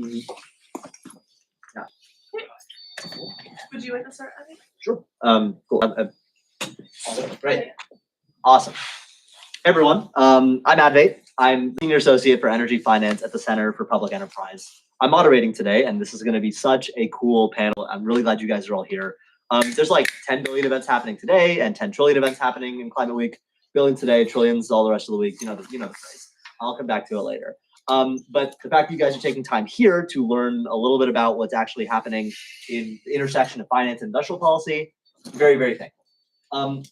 Yeah. Would you like to start, Abby? Sure. Cool. Great. Awesome. Hey everyone. I'm Advait. I'm Senior Associate for Energy Finance at the Center for Public Enterprise. I'm moderating today, and this is going to be such a cool panel. I'm really glad you guys are all here. There's like 10 billion events happening today and 10 trillion events happening in Climate Week. Billion today, trillions all the rest of the week. You know the phrase. I'll come back to it later. But the fact that you guys are taking time here to learn a little bit about what's actually happening in the intersection of finance and industrial policy, very, very thankful.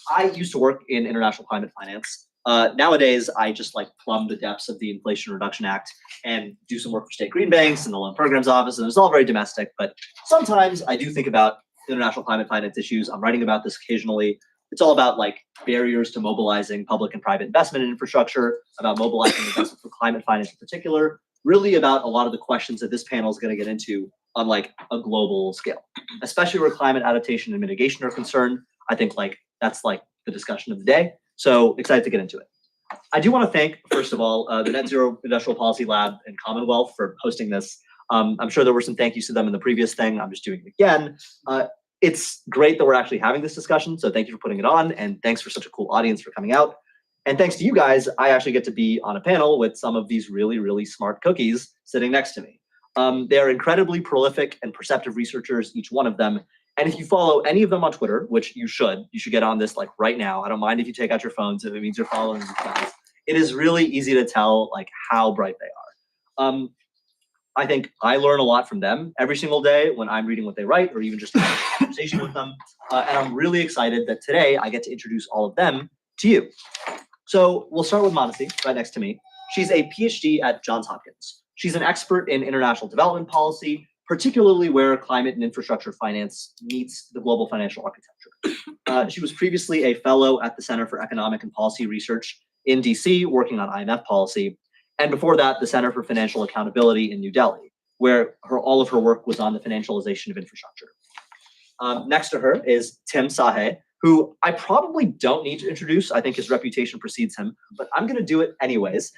I used to work in international climate finance. Nowadays, I just like plumb the depths of the Inflation Reduction Act and do some work for state green banks and the loan programs office, and it's all very domestic. But sometimes I do think about international climate finance issues. I'm writing about this occasionally. It's all about like barriers to mobilizing public and private investment in infrastructure, about mobilizing investment for climate finance in particular, really about a lot of the questions that this panel is going to get into on like a global scale, especially where climate adaptation and mitigation are concerned. I think like that's like the discussion of the day. So excited to get into it. I do want to thank, first of all, the Net Zero Industrial Policy Lab and Commonwealth for hosting this. I'm sure there were some thank yous to them in the previous thing. I'm just doing it again. It's great that we're actually having this discussion. So thank you for putting it on, and thanks for such a cool audience for coming out. And thanks to you guys, I actually get to be on a panel with some of these really, really smart cookies sitting next to me. They're incredibly prolific and perceptive researchers, each one of them. And if you follow any of them on Twitter, which you should get on this like right now. I don't mind if you take out your phones if it means you're following these guys. It is really easy to tell like how bright they are. I think I learn a lot from them every single day when I'm reading what they write or even just having a conversation with them. And I'm really excited that today I get to introduce all of them to you. So we'll start with Manasi, right next to me. She's a PhD at Johns Hopkins. She's an expert in international development policy, particularly where climate and infrastructure finance meets the global financial architecture. She was previously a fellow at the Center for Economic and Policy Research in DC, working on IMF policy. And before that, the Center for Financial Accountability in New Delhi, where all of her work was on the financialization of infrastructure. Next to her is Tim Sahay, who I probably don't need to introduce. I think his reputation precedes him, but I'm going to do it anyways.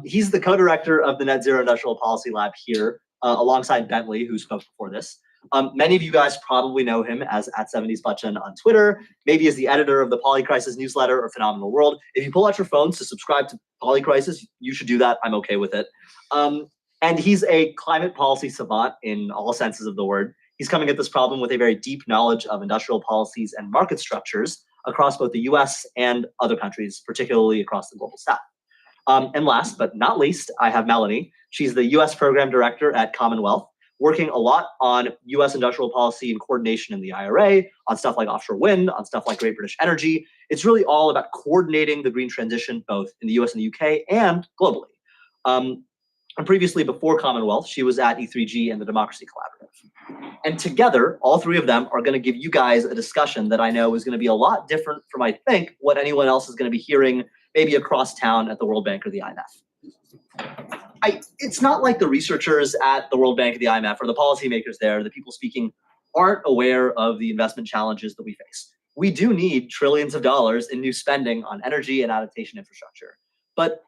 He's the co-director of the Net Zero Industrial Policy Lab here, alongside Bentley, who spoke before this. Many of you guys probably know him as @70sbutchin on Twitter, maybe as the editor of the Polycrisis newsletter or Phenomenal World. If you pull out your phones to subscribe to Polycrisis, you should do that. I'm okay with it. And he's a climate policy savant in all senses of the word. He's coming at this problem with a very deep knowledge of industrial policies and market structures across both the US and other countries, particularly across the global south. And last but not least, I have Melanie. She's the US program director at Commonwealth, working a lot on US industrial policy and coordination in the IRA, on stuff like offshore wind, on stuff like Great British Energy. It's really all about coordinating the green transition, both in the US and the UK and globally. And previously, before Commonwealth, she was at E3G and the Democracy Collaborative. And together, all three of them are going to give you guys a discussion that I know is going to be a lot different from, I think, what anyone else is going to be hearing maybe across town at the World Bank or the IMF. It's not like the researchers at the World Bank or the IMF or the policymakers there, the people speaking, aren't aware of the investment challenges that we face. We do need trillions of dollars in new spending on energy and adaptation infrastructure. But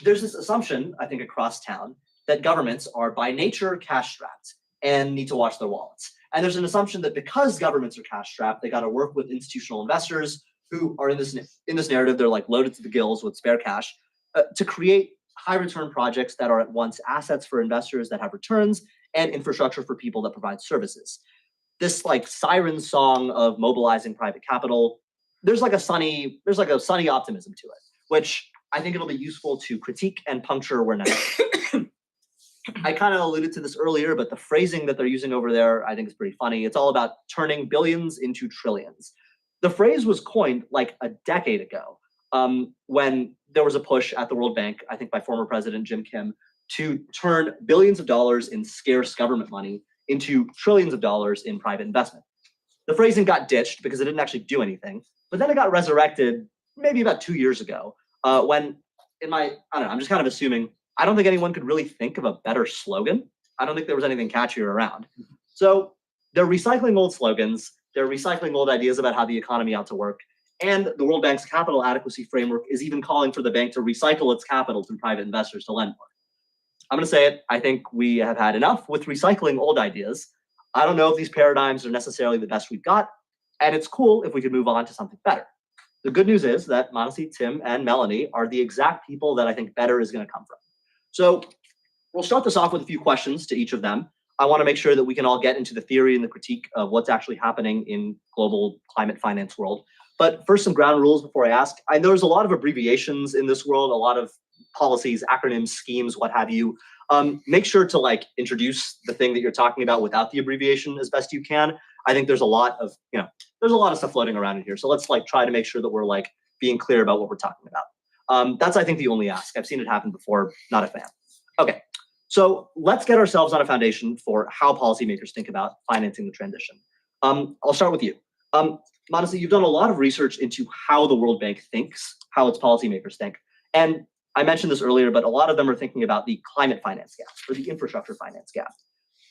there's this assumption, I think, across town that governments are by nature cash-strapped and need to watch their wallets. And there's an assumption that because governments are cash-strapped, they got to work with institutional investors who are in this narrative, they're like loaded to the gills with spare cash to create high return projects that are at once assets for investors that have returns and infrastructure for people that provide services. This like siren song of mobilizing private capital, there's like a sunny optimism to it, which I think it'll be useful to critique and puncture where necessary. I kind of alluded to this earlier, but the phrasing that they're using over there, I think is pretty funny. It's all about turning billions into trillions. The phrase was coined like a decade ago, when there was a push at the World Bank, I think by former President Jim Kim, to turn billions of dollars in scarce government money into trillions of dollars in private investment. The phrasing got ditched because it didn't actually do anything, but then it got resurrected maybe about 2 years ago, when I don't know, I'm just kind of assuming, I don't think anyone could really think of a better slogan. I don't think there was anything catchier around. So they're recycling old slogans, they're recycling old ideas about how the economy ought to work, and the World Bank's capital adequacy framework is even calling for the bank to recycle its capital through private investors to lend more. I'm going to say it. I think we have had enough with recycling old ideas. I don't know if these paradigms are necessarily the best we've got, and it's cool if we could move on to something better. The good news is that Manasi, Tim, and Melanie are the exact people that I think better is going to come from. So we'll start this off with a few questions to each of them. I want to make sure that we can all get into the theory and the critique of what's actually happening in global climate finance world. But first, some ground rules before I ask. I know there's a lot of abbreviations in this world, a lot of policies, acronyms, schemes, what have you. Make sure to introduce the thing that you're talking about without the abbreviation as best you can. I think there's a lot of stuff floating around in here. So let's try to make sure that we're being clear about what we're talking about. That's, I think, the only ask. I've seen it happen before, not a fan. Okay, so let's get ourselves on a foundation for how policymakers think about financing the transition. I'll start with you. Manasi, you've done a lot of research into how the World Bank thinks, how its policymakers think. And I mentioned this earlier, but a lot of them are thinking about the climate finance gap or the infrastructure finance gap.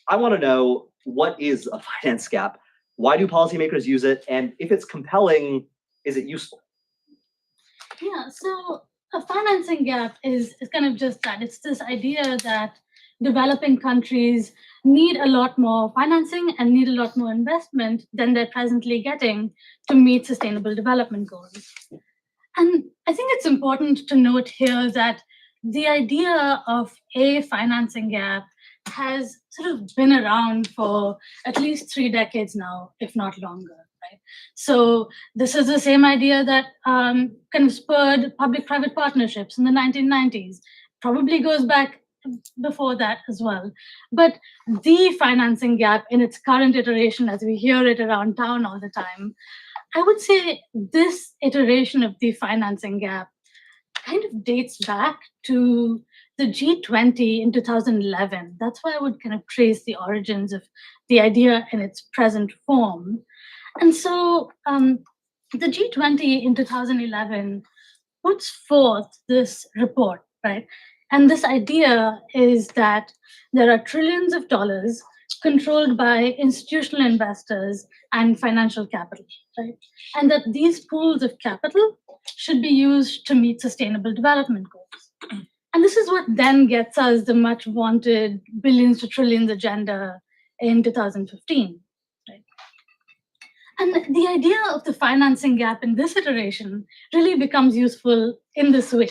I want to know, what is a finance gap? Why do policymakers use it? And if it's compelling, is it useful? Yeah, so a financing gap is kind of just that. It's this idea that developing countries need a lot more financing and need a lot more investment than they're presently getting to meet sustainable development goals. And I think it's important to note here that the idea of a financing gap has sort of been around for at least 3 decades now, if not longer. Right? So this is the same idea that kind of spurred public-private partnerships in the 1990s. Probably goes back before that as well. But the financing gap in its current iteration, as we hear it around town all the time, I would say this iteration of the financing gap kind of dates back to the G20 in 2011. That's why I would kind of trace the origins of the idea in its present form. And so the G20 in 2011 puts forth this report, right? And this idea is that there are trillions of dollars controlled by institutional investors and financial capital, right? And that these pools of capital should be used to meet sustainable development goals. And this is what then gets us the much wanted billions to trillions agenda in 2015. Right? And the idea of the financing gap in this iteration really becomes useful in this way,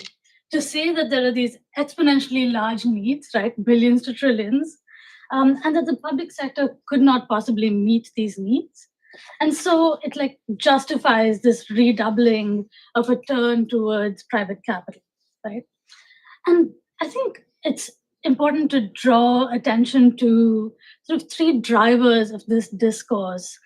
to say that there are these exponentially large needs, right, billions to trillions, and that the public sector could not possibly meet these needs. And so it justifies this redoubling of a turn towards private capital, right? And I think it's important to draw attention to sort of 3 drivers of this discourse.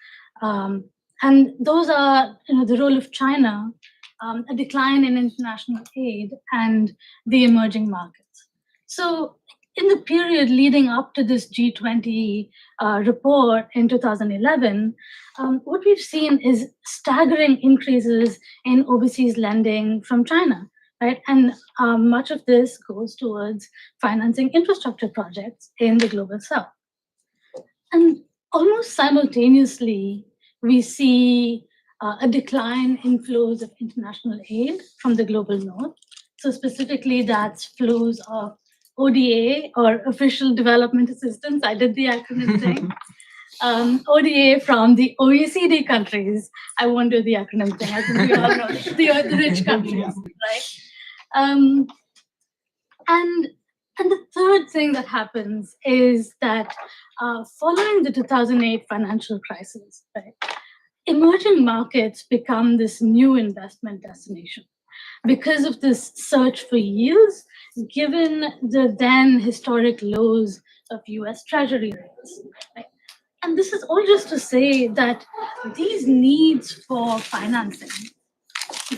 And those are the role of China, a decline in international aid, and the emerging markets. So in the period leading up to this G20 report in 2011, what we've seen is staggering increases in overseas lending from China, right? And much of this goes towards financing infrastructure projects in the global south. And almost simultaneously, we see a decline in flows of international aid from the global north. So specifically, that's flows of ODA, or Official Development Assistance. I did the acronym thing. ODA from the OECD countries. I won't do the acronym thing. I think we all know the rich countries, right? And the third thing that happens is that following the 2008 financial crisis, right, emerging markets become this new investment destination because of this search for yields, given the then historic lows of US Treasury rates. Right? And this is all just to say that these needs for financing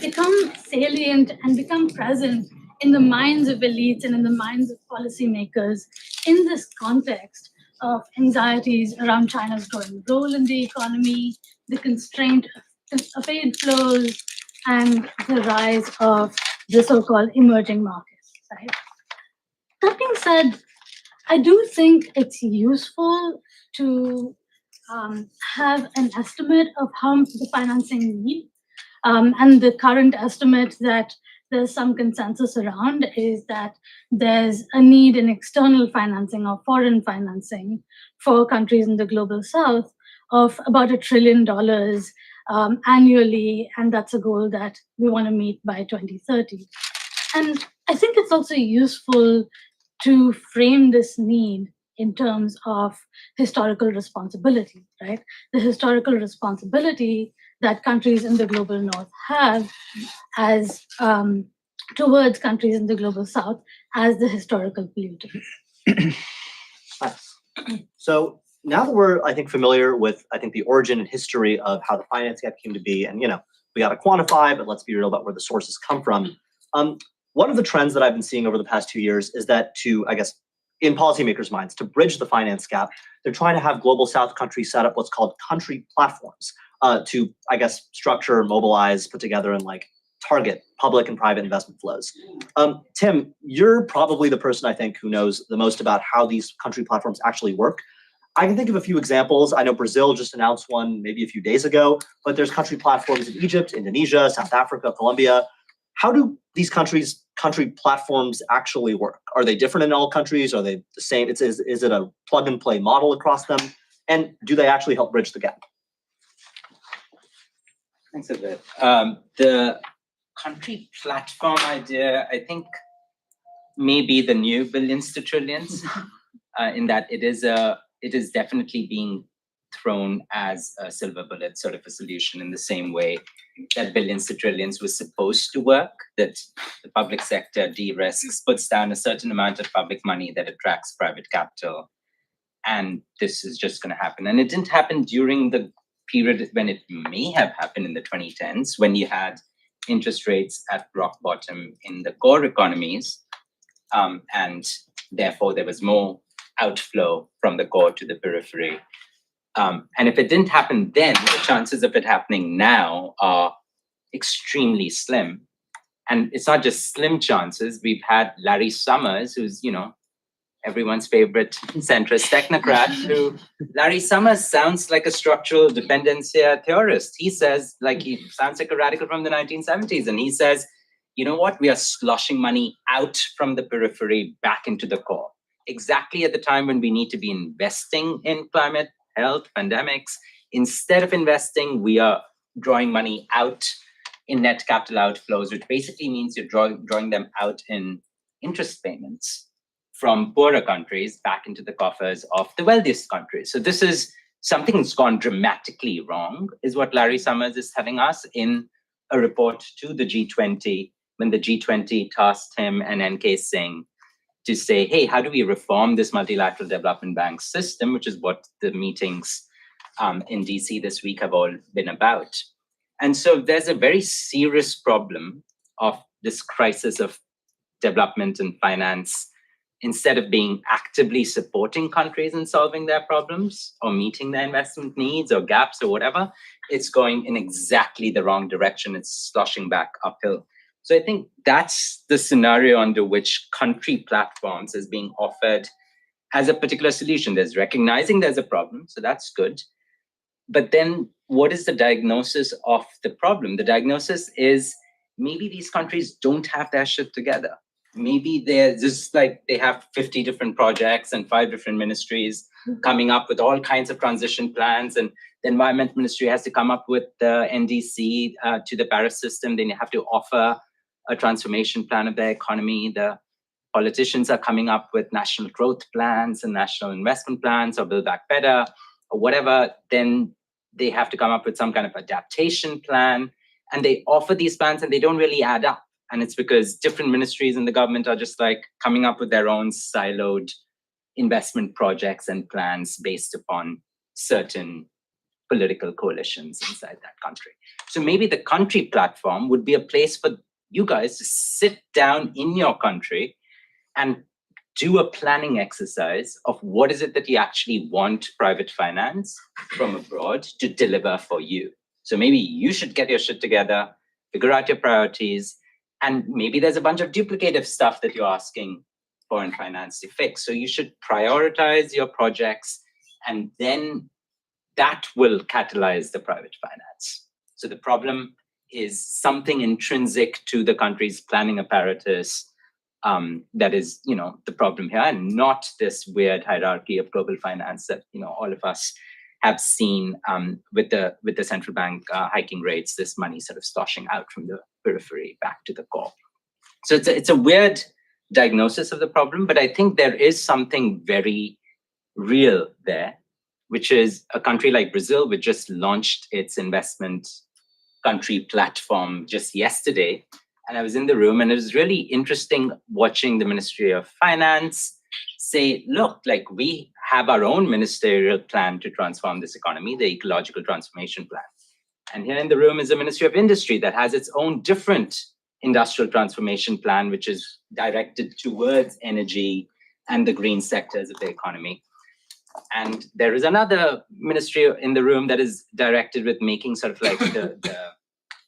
become salient and become present in the minds of elites and in the minds of policymakers in this context of anxieties around China's growing role in the economy, the constraint of aid flows, and the rise of the so-called emerging markets. Right? That being said, I do think it's useful to have an estimate of how the financing need. And the current estimate that there's some consensus around is that there's a need in external financing or foreign financing for countries in the global south of about $1 trillion annually, and that's a goal that we want to meet by 2030. And I think it's also useful to frame this need in terms of historical responsibility, right? The historical responsibility that countries in the global north have as towards countries in the global south as the historical polluters. Nice. So now that we're, I think, familiar with, I think, the origin and history of how the finance gap came to be, and, we got to quantify, but let's be real about where the sources come from. One of the trends that I've been seeing over the past 2 years is that to, I guess, in policymakers' minds, to bridge the finance gap, they're trying to have global South countries set up what's called country platforms to, I guess, structure, mobilize, put together, and target public and private investment flows. Tim, you're probably the person I think who knows the most about how these country platforms actually work. I can think of a few examples. I know Brazil just announced one maybe a few days ago, but there's country platforms in Egypt, Indonesia, South Africa, Colombia. How do these country platforms actually work? Are they different in all countries? Are they the same? Is it a plug and play model across them? And do they actually help bridge the gap? Thanks a bit. The country platform idea, I think, may be the new billions to trillions, in that it is definitely being thrown as a silver bullet sort of a solution in the same way that billions to trillions was supposed to work, that the public sector de-risks, puts down a certain amount of public money that attracts private capital. And this is just going to happen. And it didn't happen during the period when it may have happened in the 2010s, when you had interest rates at rock bottom in the core economies. And therefore, there was more outflow from the core to the periphery. And if it didn't happen then, the chances of it happening now are extremely slim. And it's not just slim chances. We've had Larry Summers, who's, everyone's favorite centrist technocrat, who Larry Summers sounds like a structural dependency theorist. He says, he sounds like a radical from the 1970s. And he says, you know what? We are sloshing money out from the periphery back into the core. Exactly at the time when we need to be investing in climate, health, pandemics. Instead of investing, we are drawing money out in net capital outflows, which basically means you're drawing them out in interest payments from poorer countries back into the coffers of the wealthiest countries. So this is something that's gone dramatically wrong, is what Larry Summers is telling us in a report to the G20, when the G20 tasked him and NK Singh to say, hey, how do we reform this multilateral development bank system, which is what the meetings in DC this week have all been about. And so there's a very serious problem of this crisis of development and finance. Instead of being actively supporting countries in solving their problems or meeting their investment needs or gaps or whatever, it's going in exactly the wrong direction. It's sloshing back uphill. So I think that's the scenario under which country platforms is being offered as a particular solution. There's recognizing there's a problem, so that's good. But then what is the diagnosis of the problem? The diagnosis is maybe these countries don't have their shit together. Maybe they're just they have 50 different projects and 5 different ministries coming up with all kinds of transition plans, and the Environment Ministry has to come up with the NDC to the Paris system. Then you have to offer a transformation plan of their economy. The politicians are coming up with national growth plans and national investment plans, or Build Back Better, or whatever. Then they have to come up with some kind of adaptation plan, and they offer these plans and they don't really add up. And it's because different ministries in the government are just coming up with their own siloed investment projects and plans based upon certain political coalitions inside that country. So maybe the country platform would be a place for you guys to sit down in your country and do a planning exercise of what is it that you actually want private finance from abroad to deliver for you. So maybe you should get your shit together, figure out your priorities, and maybe there's a bunch of duplicative stuff that you're asking foreign finance to fix. So you should prioritize your projects, and then that will catalyze the private finance. So the problem is something intrinsic to the country's planning apparatus that is, the problem here, and not this weird hierarchy of global finance that, all of us have seen with the central bank hiking rates, this money sort of sloshing out from the periphery back to the core. So it's a weird diagnosis of the problem, but I think there is something very real there, which is a country like Brazil, which just launched its investment country platform just yesterday. And I was in the room, and it was really interesting watching the Ministry of Finance say, look, like we have our own ministerial plan to transform this economy, the ecological transformation plan. And here in the room is the Ministry of Industry that has its own different industrial transformation plan, which is directed towards energy and the green sectors of the economy. And there is another ministry in the room that is directed with making sort of like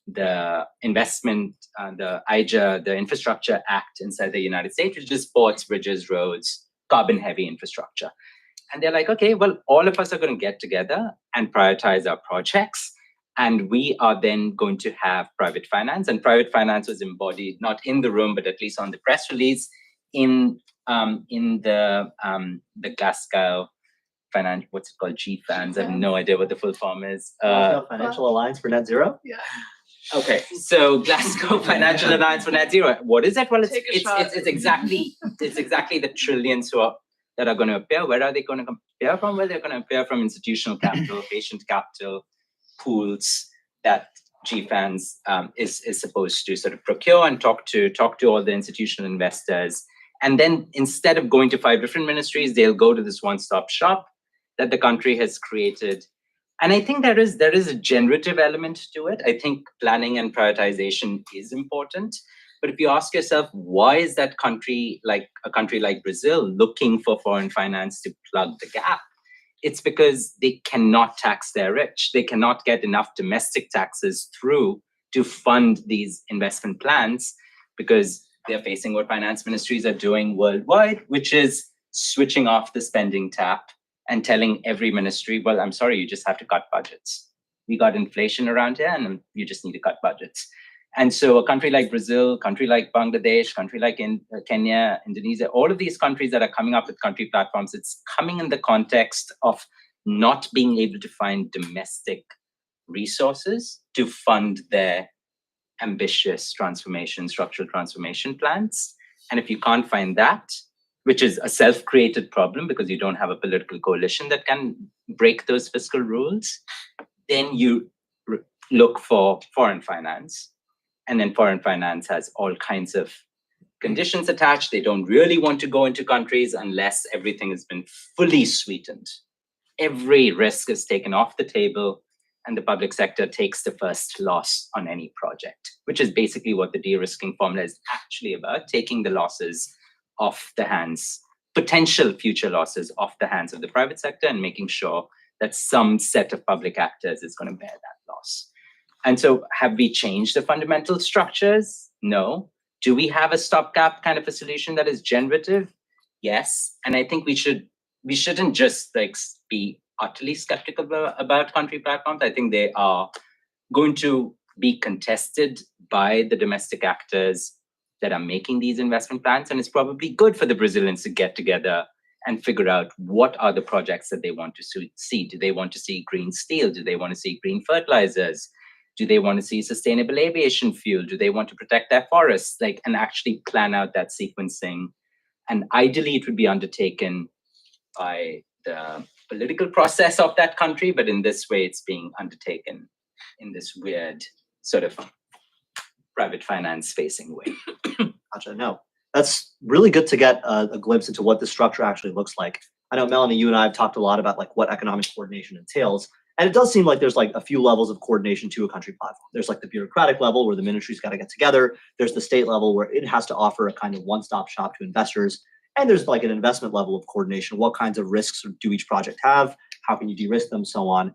the investment, the IJA, the Infrastructure Act inside the United States, which is ports, bridges, roads, carbon-heavy infrastructure. And they're like, okay, well, all of us are going to get together and prioritize our projects. And we are then going to have private finance. And private finance was embodied, not in the room, but at least on the press release, in the Glasgow Financial, what's it called, GFANS? I have no idea what the full form is. Financial Alliance for Net Zero? Yeah. Okay, so Glasgow Financial Alliance for Net Zero. What is it? Well, it's exactly the trillions that are going to appear. Where are they going to appear from? Well, they're going to appear from institutional capital, patient capital, pools that GFANS is supposed to sort of procure and talk to all the institutional investors. And then instead of going to 5 different ministries, they'll go to this one-stop shop that the country has created. And I think there is a generative element to it. I think planning and prioritization is important. But if you ask yourself, why is that country like Brazil looking for foreign finance to plug the gap? It's because they cannot tax their rich. They cannot get enough domestic taxes through to fund these investment plans, because they're facing what finance ministries are doing worldwide, which is switching off the spending tap and telling every ministry, well, I'm sorry, you just have to cut budgets. We got inflation around here and you just need to cut budgets. And so a country like Brazil, country like Bangladesh, country like Kenya, Indonesia, all of these countries that are coming up with country platforms, it's coming in the context of not being able to find domestic resources to fund their ambitious structural transformation plans. And if you can't find that, which is a self-created problem because you don't have a political coalition that can break those fiscal rules, then you look for foreign finance. And then foreign finance has all kinds of conditions attached. They don't really want to go into countries unless everything has been fully sweetened. Every risk is taken off the table and the public sector takes the first loss on any project, which is basically what the de-risking formula is actually about, taking the losses off the hands, potential future losses off the hands of the private sector and making sure that some set of public actors is going to bear that loss. And so have we changed the fundamental structures? No. Do we have a stopgap kind of a solution that is generative? Yes. And I think we shouldn't just like be utterly skeptical about country platforms. I think they are going to be contested by the domestic actors that are making these investment plans. And it's probably good for the Brazilians to get together and figure out what are the projects that they want to see. Do they want to see green steel? Do they want to see green fertilizers? Do they want to see sustainable aviation fuel? Do they want to protect their forests? And actually plan out that sequencing. And ideally, it would be undertaken by the political process of that country. But in this way, it's being undertaken in this weird sort of private finance facing way. Gotcha. No, that's really good to get a glimpse into what the structure actually looks like. I know, Melanie, you and I have talked a lot about like what economic coordination entails. And it does seem like there's like a few levels of coordination to a country platform. There's like the bureaucratic level where the ministry's got to get together. There's the state level where it has to offer a kind of one-stop shop to investors. And there's like an investment level of coordination. What kinds of risks do each project have? How can you de-risk them? So on.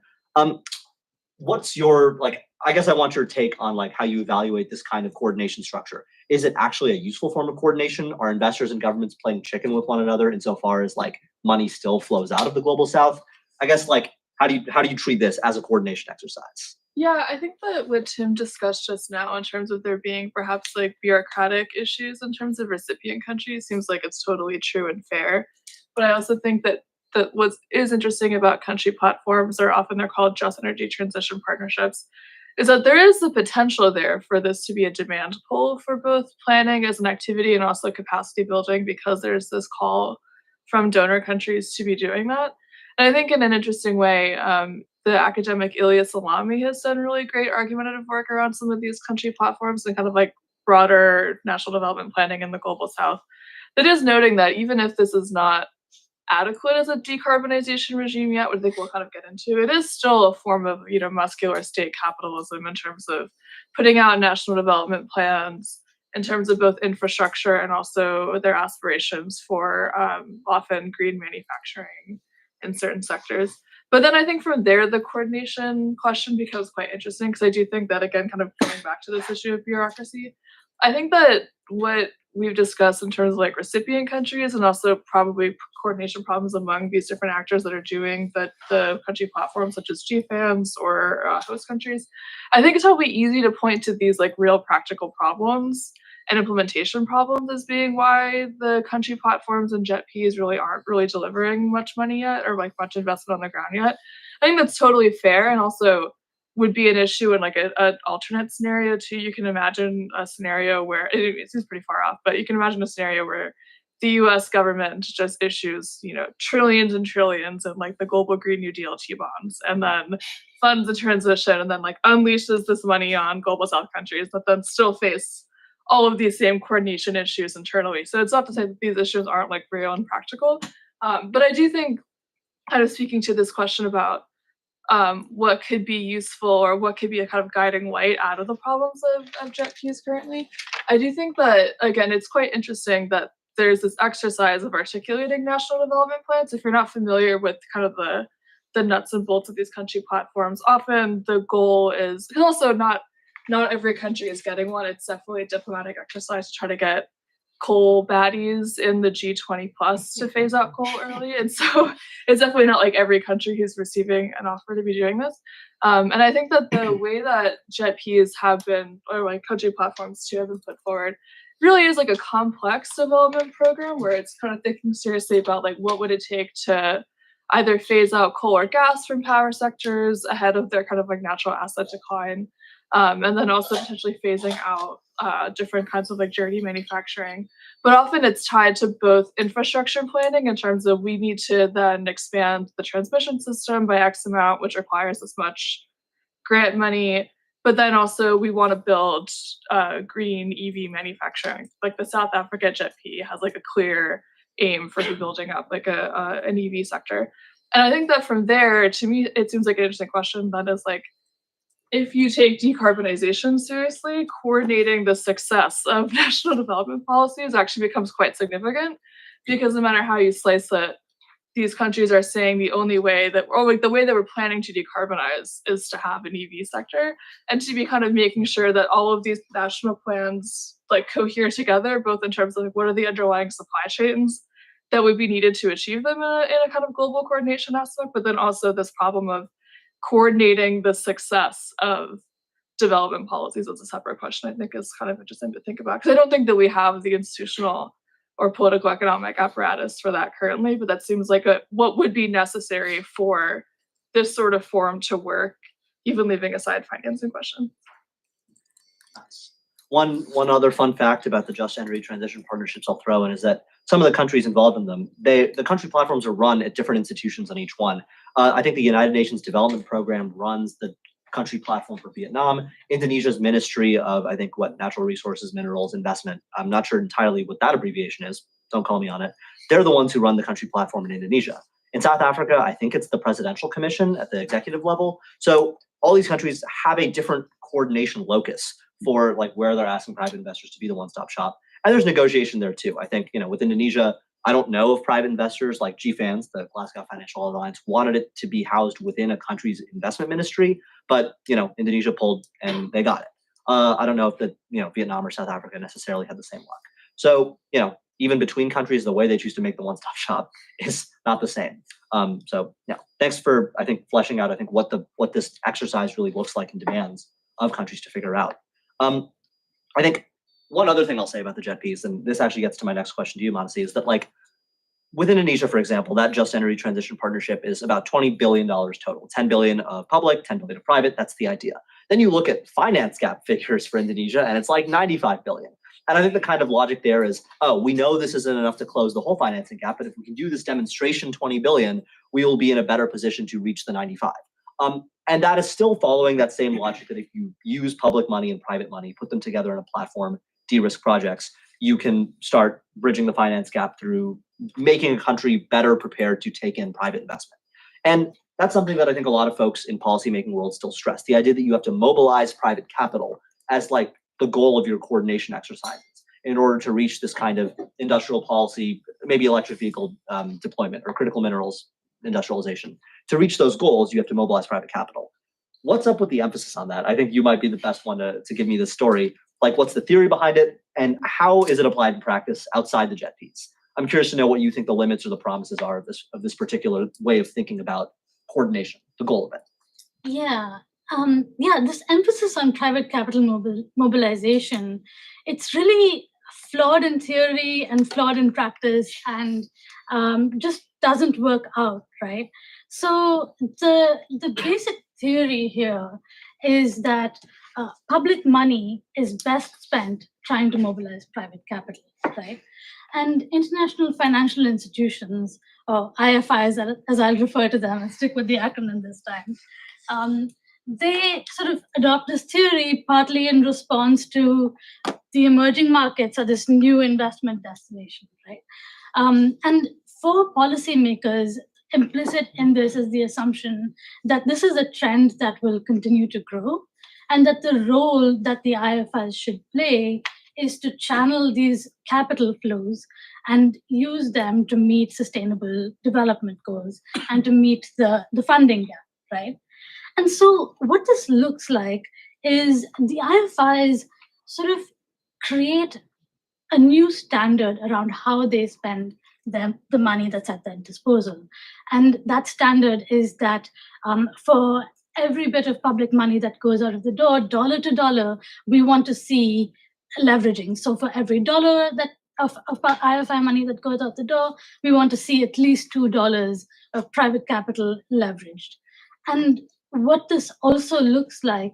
What's your, like, I guess I want your take on like how you evaluate this kind of coordination structure. Is it actually a useful form of coordination? Are investors and governments playing chicken with one another insofar as like money still flows out of the global south? I guess like, how do you treat this as a coordination exercise? Yeah, I think that what Tim discussed just now in terms of there being perhaps like bureaucratic issues in terms of recipient countries seems like it's totally true and fair. But I also think that what is interesting about country platforms, or often they're called just energy transition partnerships, is that there is the potential there for this to be a demand pull for both planning as an activity and also capacity building, because there's this call from donor countries to be doing that. And I think in an interesting way, the academic Ilya Salami has done really great argumentative work around some of these country platforms and kind of like broader national development planning in the global south. That is noting that even if this is not adequate as a decarbonization regime yet, which I think we'll kind of get into, it is still a form of, muscular state capitalism in terms of putting out national development plans, in terms of both infrastructure and also their aspirations for often green manufacturing in certain sectors. But then I think from there, the coordination question becomes quite interesting, because I do think that, again, kind of going back to this issue of bureaucracy, I think that what we've discussed in terms of like recipient countries and also probably coordination problems among these different actors that are doing the country platforms, such as GFANs or host countries, I think it's probably easy to point to these like real practical problems and implementation problems as being why the country platforms and JETPs really aren't really delivering much money yet, or like much investment on the ground yet. I think that's totally fair, and also would be an issue in like an alternate scenario too. You can imagine a scenario where it seems pretty far off, but you can imagine a scenario where the US government just issues, trillions and trillions of like the global Green New Deal T-bonds, and then funds the transition, and then like unleashes this money on global South countries that then still face all of these same coordination issues internally. So it's not to say that these issues aren't like real and practical, but I do think, kind of speaking to this question about what could be useful or what could be a kind of guiding light out of the problems of JETPs currently, I do think that, again, it's quite interesting that there's this exercise of articulating national development plans. If you're not familiar with kind of the nuts and bolts of these country platforms, often the goal is, because also not every country is getting one. It's definitely a diplomatic exercise to try to get coal baddies in the G20 plus to phase out coal early. And so it's definitely not like every country who's receiving an offer to be doing this. And I think that the way that JETPs have been, or like country platforms too, have been put forward, really is like a complex development program where it's kind of thinking seriously about like what would it take to either phase out coal or gas from power sectors ahead of their kind of like natural asset decline. And then also potentially phasing out different kinds of like dirty manufacturing. But often it's tied to both infrastructure planning in terms of we need to then expand the transmission system by X amount, which requires this much grant money. But then also we want to build green EV manufacturing. Like the South Africa JETP has like a clear aim for building up like an EV sector. And I think that from there, to me, it seems like an interesting question that is like, if you take decarbonization seriously, coordinating the success of national development policies actually becomes quite significant, because no matter how you slice it, these countries are saying the only way that, or like the way that we're planning to decarbonize is to have an EV sector, and to be kind of making sure that all of these national plans like cohere together, both in terms of like, what are the underlying supply chains that would be needed to achieve them in a kind of global coordination aspect, but then also this problem of coordinating the success of development policies as a separate question, I think is kind of interesting to think about. Because I don't think that we have the institutional or political economic apparatus for that currently, but that seems like what would be necessary for this sort of forum to work, even leaving aside financing question. Nice. One other fun fact about the Just Energy Transition Partnerships I'll throw in is that some of the countries involved in them, the country platforms are run at different institutions on each one. I think the United Nations Development Program runs the country platform for Vietnam. Indonesia's Ministry of, I think, Natural Resources, Minerals, Investment. I'm not sure entirely what that abbreviation is. Don't call me on it. They're the ones who run the country platform in Indonesia. In South Africa, I think it's the Presidential Commission at the executive level. So all these countries have a different coordination locus for like where they're asking private investors to be the one-stop shop. And there's negotiation there too. I think, with Indonesia, I don't know if private investors like GFANs, the Glasgow Financial Alliance, wanted it to be housed within a country's investment ministry, but Indonesia pulled and they got it. I don't know if Vietnam or South Africa necessarily had the same luck. So even between countries, the way they choose to make the one-stop shop is not the same. So yeah, thanks for, I think, fleshing out, I think, what this exercise really looks like and demands of countries to figure out. I think one other thing I'll say about the JET piece, and this actually gets to my next question to you, Manasi, is that like with Indonesia, for example, that Just Energy Transition Partnership is about $20 billion total, 10 billion of public, 10 billion of private. That's the idea. Then you look at finance gap figures for Indonesia, and it's like 95 billion. And I think the kind of logic there is, oh, we know this isn't enough to close the whole financing gap, but if we can do this demonstration 20 billion, we will be in a better position to reach the 95. And that is still following that same logic that if you use public money and private money, put them together in a platform, de-risk projects, you can start bridging the finance gap through making a country better prepared to take in private investment. And that's something that I think a lot of folks in policymaking world still stress, the idea that you have to mobilize private capital as like the goal of your coordination exercises in order to reach this kind of industrial policy, maybe electric vehicle deployment or critical minerals industrialization. To reach those goals, you have to mobilize private capital. What's up with the emphasis on that? I think you might be the best one to give me the story. Like, what's the theory behind it, and how is it applied in practice outside the JET piece? I'm curious to know what you think the limits or the promises are of this particular way of thinking about coordination, the goal of it. Yeah. This emphasis on private capital mobilization, it's really flawed in theory and flawed in practice, and just doesn't work out, right? So the basic theory here is that public money is best spent trying to mobilize private capital, right? And international financial institutions, or IFIs, as I'll refer to them and stick with the acronym this time, they sort of adopt this theory partly in response to the emerging markets or this new investment destination, right? And for policymakers, implicit in this is the assumption that this is a trend that will continue to grow, and that the role that the IFIs should play is to channel these capital flows and use them to meet sustainable development goals and to meet the funding gap, right? And so what this looks like is the IFIs sort of create a new standard around how they spend the money that's at their disposal. And that standard is that for every bit of public money that goes out of the door, dollar to dollar, we want to see leveraging. So for every dollar that of IFI money that goes out the door, we want to see at least $2 of private capital leveraged. And what this also looks like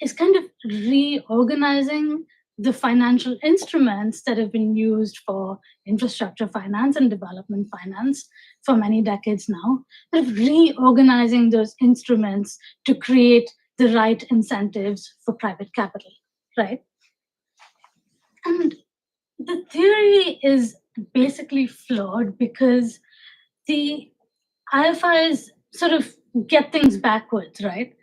is kind of reorganizing the financial instruments that have been used for infrastructure finance and development finance for many decades now, sort of reorganizing those instruments to create the right incentives for private capital, right? And the theory is basically flawed because the IFIs sort of get things backwards, right?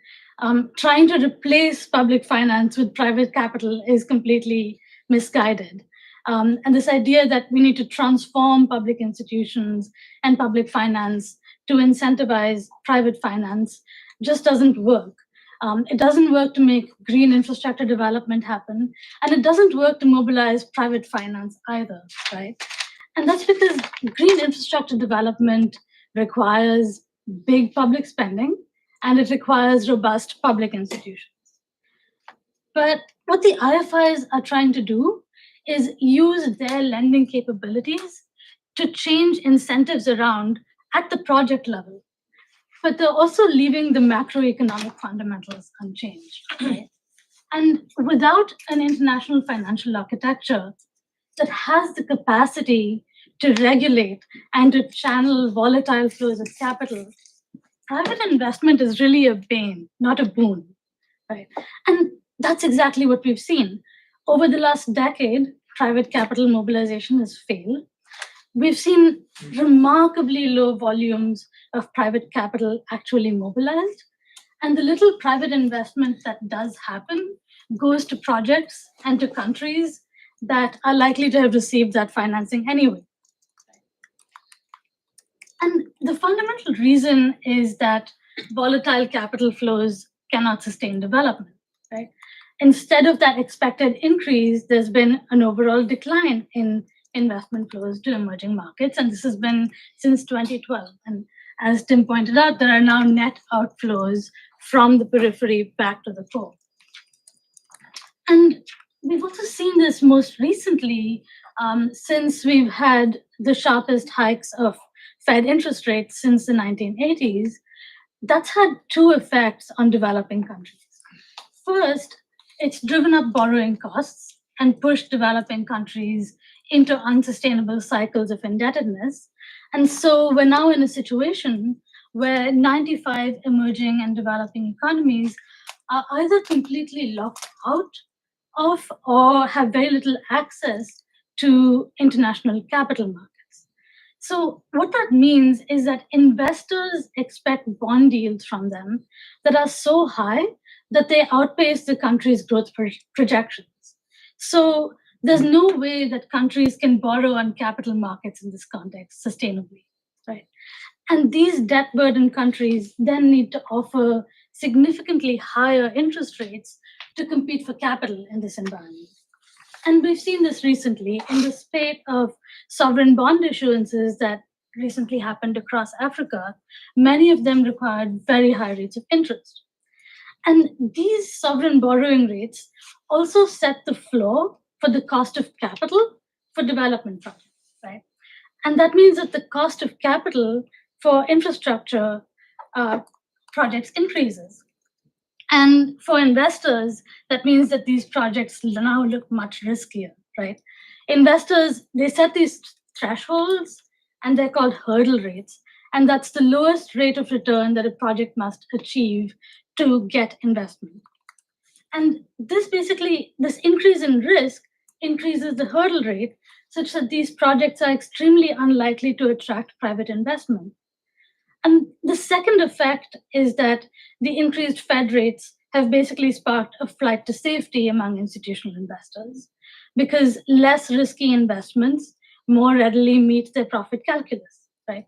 Trying to replace public finance with private capital is completely misguided. And this idea that we need to transform public institutions and public finance to incentivize private finance just doesn't work. It doesn't work to make green infrastructure development happen, and it doesn't work to mobilize private finance either, right? And that's because green infrastructure development requires big public spending, and it requires robust public institutions. But what the IFIs are trying to do is use their lending capabilities to change incentives around at the project level. But they're also leaving the macroeconomic fundamentals unchanged, right? And without an international financial architecture that has the capacity to regulate and to channel volatile flows of capital, private investment is really a bane, not a boon, right? And that's exactly what we've seen. Over the last decade, private capital mobilization has failed. We've seen remarkably low volumes of private capital actually mobilized. And the little private investment that does happen goes to projects and to countries that are likely to have received that financing anyway. And the fundamental reason is that volatile capital flows cannot sustain development, right? Instead of that expected increase, there's been an overall decline in investment flows to emerging markets. And this has been since 2012. And as Tim pointed out, there are now net outflows from the periphery back to the core. And we've also seen this most recently since we've had the sharpest hikes of Fed interest rates since the 1980s. That's had two effects on developing countries. First, it's driven up borrowing costs and pushed developing countries into unsustainable cycles of indebtedness. And so we're now in a situation where 95 emerging and developing economies are either completely locked out of or have very little access to international capital markets. So what that means is that investors expect bond yields from them that are so high that they outpace the country's growth projections. So there's no way that countries can borrow on capital markets in this context sustainably, right? And these debt-burdened countries then need to offer significantly higher interest rates to compete for capital in this environment. And we've seen this recently in the spate of sovereign bond issuances that recently happened across Africa. Many of them required very high rates of interest. And these sovereign borrowing rates also set the floor for the cost of capital for development projects, right? And that means that the cost of capital for infrastructure projects increases. And for investors, that means that these projects now look much riskier, right? Investors, they set these thresholds and they're called hurdle rates. And that's the lowest rate of return that a project must achieve to get investment. And this increase in risk increases the hurdle rate such that these projects are extremely unlikely to attract private investment. And the second effect is that the increased Fed rates have basically sparked a flight to safety among institutional investors because less risky investments more readily meet their profit calculus, right?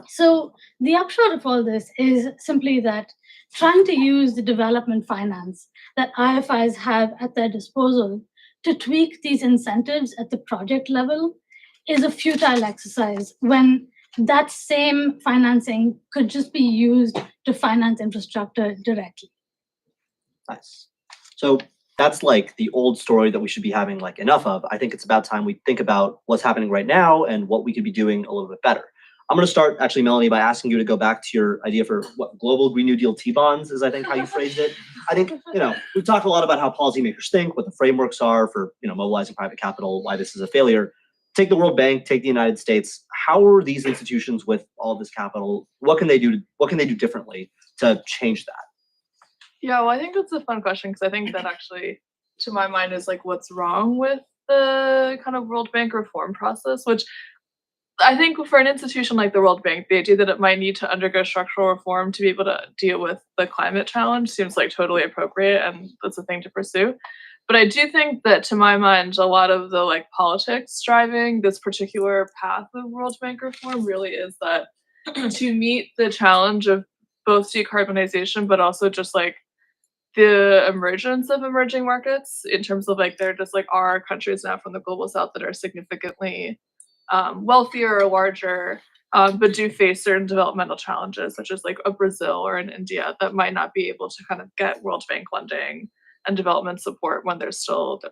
So the upshot of all this is simply that trying to use the development finance that IFIs have at their disposal to tweak these incentives at the project level is a futile exercise when that same financing could just be used to finance infrastructure directly. Nice. So that's like the old story that we should be having like enough of. I think it's about time we think about what's happening right now and what we could be doing a little bit better. I'm going to start actually, Melanie, by asking you to go back to your idea for what global Green New Deal T-bonds is, I think, how you phrased it. I think, we've talked a lot about how policymakers think, what the frameworks are for, mobilizing private capital, why this is a failure. Take the World Bank, take the United States. How are these institutions with all this capital? What can they do? What can they do differently to change that? Yeah, well, I think that's a fun question because I think that actually, to my mind, is like what's wrong with the kind of World Bank reform process, which I think for an institution like the World Bank, the idea that it might need to undergo structural reform to be able to deal with the climate challenge seems like totally appropriate, and that's a thing to pursue. But I do think that, to my mind, a lot of the like politics driving this particular path of World Bank reform really is that to meet the challenge of both decarbonization, but also just like the emergence of emerging markets in terms of like there just like are countries now from the global south that are significantly wealthier or larger, but do face certain developmental challenges, such as like a Brazil or an India that might not be able to kind of get World Bank funding and development support when there's still,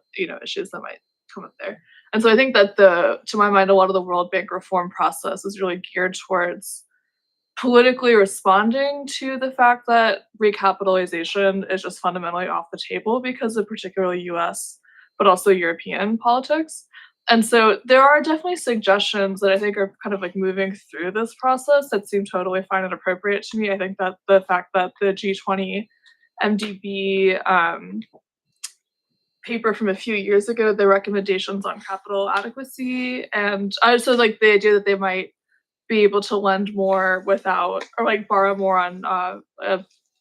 issues that might come up there. And so I think that to my mind, a lot of the World Bank reform process is really geared towards politically responding to the fact that recapitalization is just fundamentally off the table because of particularly US, but also European politics. And so there are definitely suggestions that I think are kind of like moving through this process that seem totally fine and appropriate to me. I think that the fact that the G20 MDB paper from a few years ago, the recommendations on capital adequacy, and also like the idea that they might be able to lend more without, or like borrow more on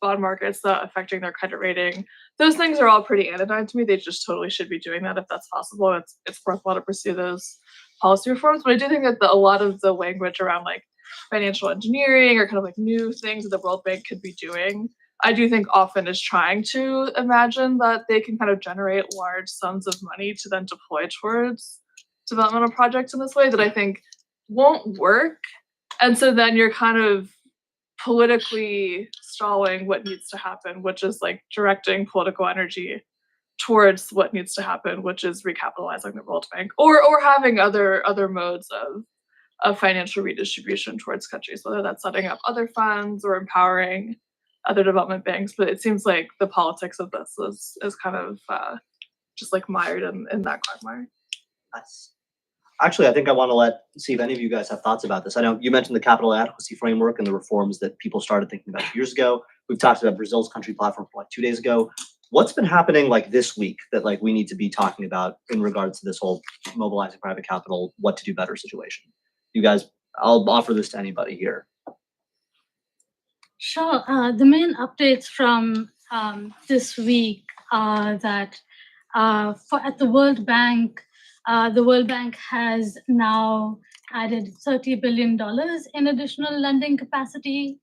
bond markets affecting their credit rating. Those things are all pretty anodyne to me. They just totally should be doing that if that's possible. It's worthwhile to pursue those policy reforms. But I do think that a lot of the language around like financial engineering or kind of like new things that the World Bank could be doing, I do think often is trying to imagine that they can kind of generate large sums of money to then deploy towards developmental projects in this way that I think won't work. And so then you're kind of politically stalling what needs to happen, which is like directing political energy towards what needs to happen, which is recapitalizing the World Bank or having other modes of financial redistribution towards countries, whether that's setting up other funds or empowering other development banks. But it seems like the politics of this is kind of just like mired in that quagmire. Nice. Actually, I think I want to see if any of you guys have thoughts about this. I know you mentioned the capital adequacy framework and the reforms that people started thinking about 2 years ago. We've talked about Brazil's country platform for like 2 days ago. What's been happening like this week that like we need to be talking about in regards to this whole mobilizing private capital, what to do better situation? You guys, I'll offer this to anybody here. Sure. The main updates from this week are that at the World Bank has now added $30 billion in additional lending capacity.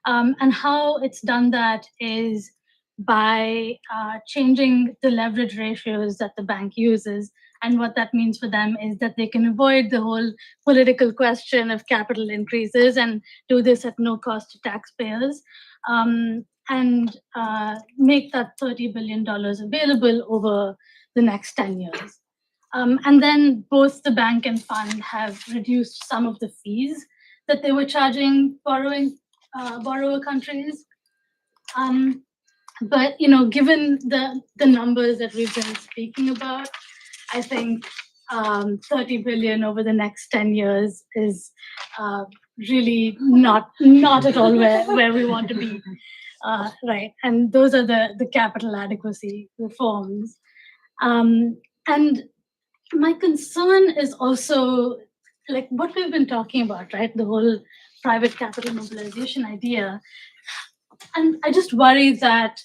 And how it's done that is by changing the leverage ratios that the bank uses. And what that means for them is that they can avoid the whole political question of capital increases and do this at no cost to taxpayers, and make that $30 billion available over the next 10 years. And then both the bank and fund have reduced some of the fees that they were charging borrower countries. But given the numbers that we've been speaking about, I think 30 billion over the next 10 years is really not at all where we want to be, right? And those are the capital adequacy reforms. And my concern is also like what we've been talking about, right? The whole private capital mobilization idea. And I just worry that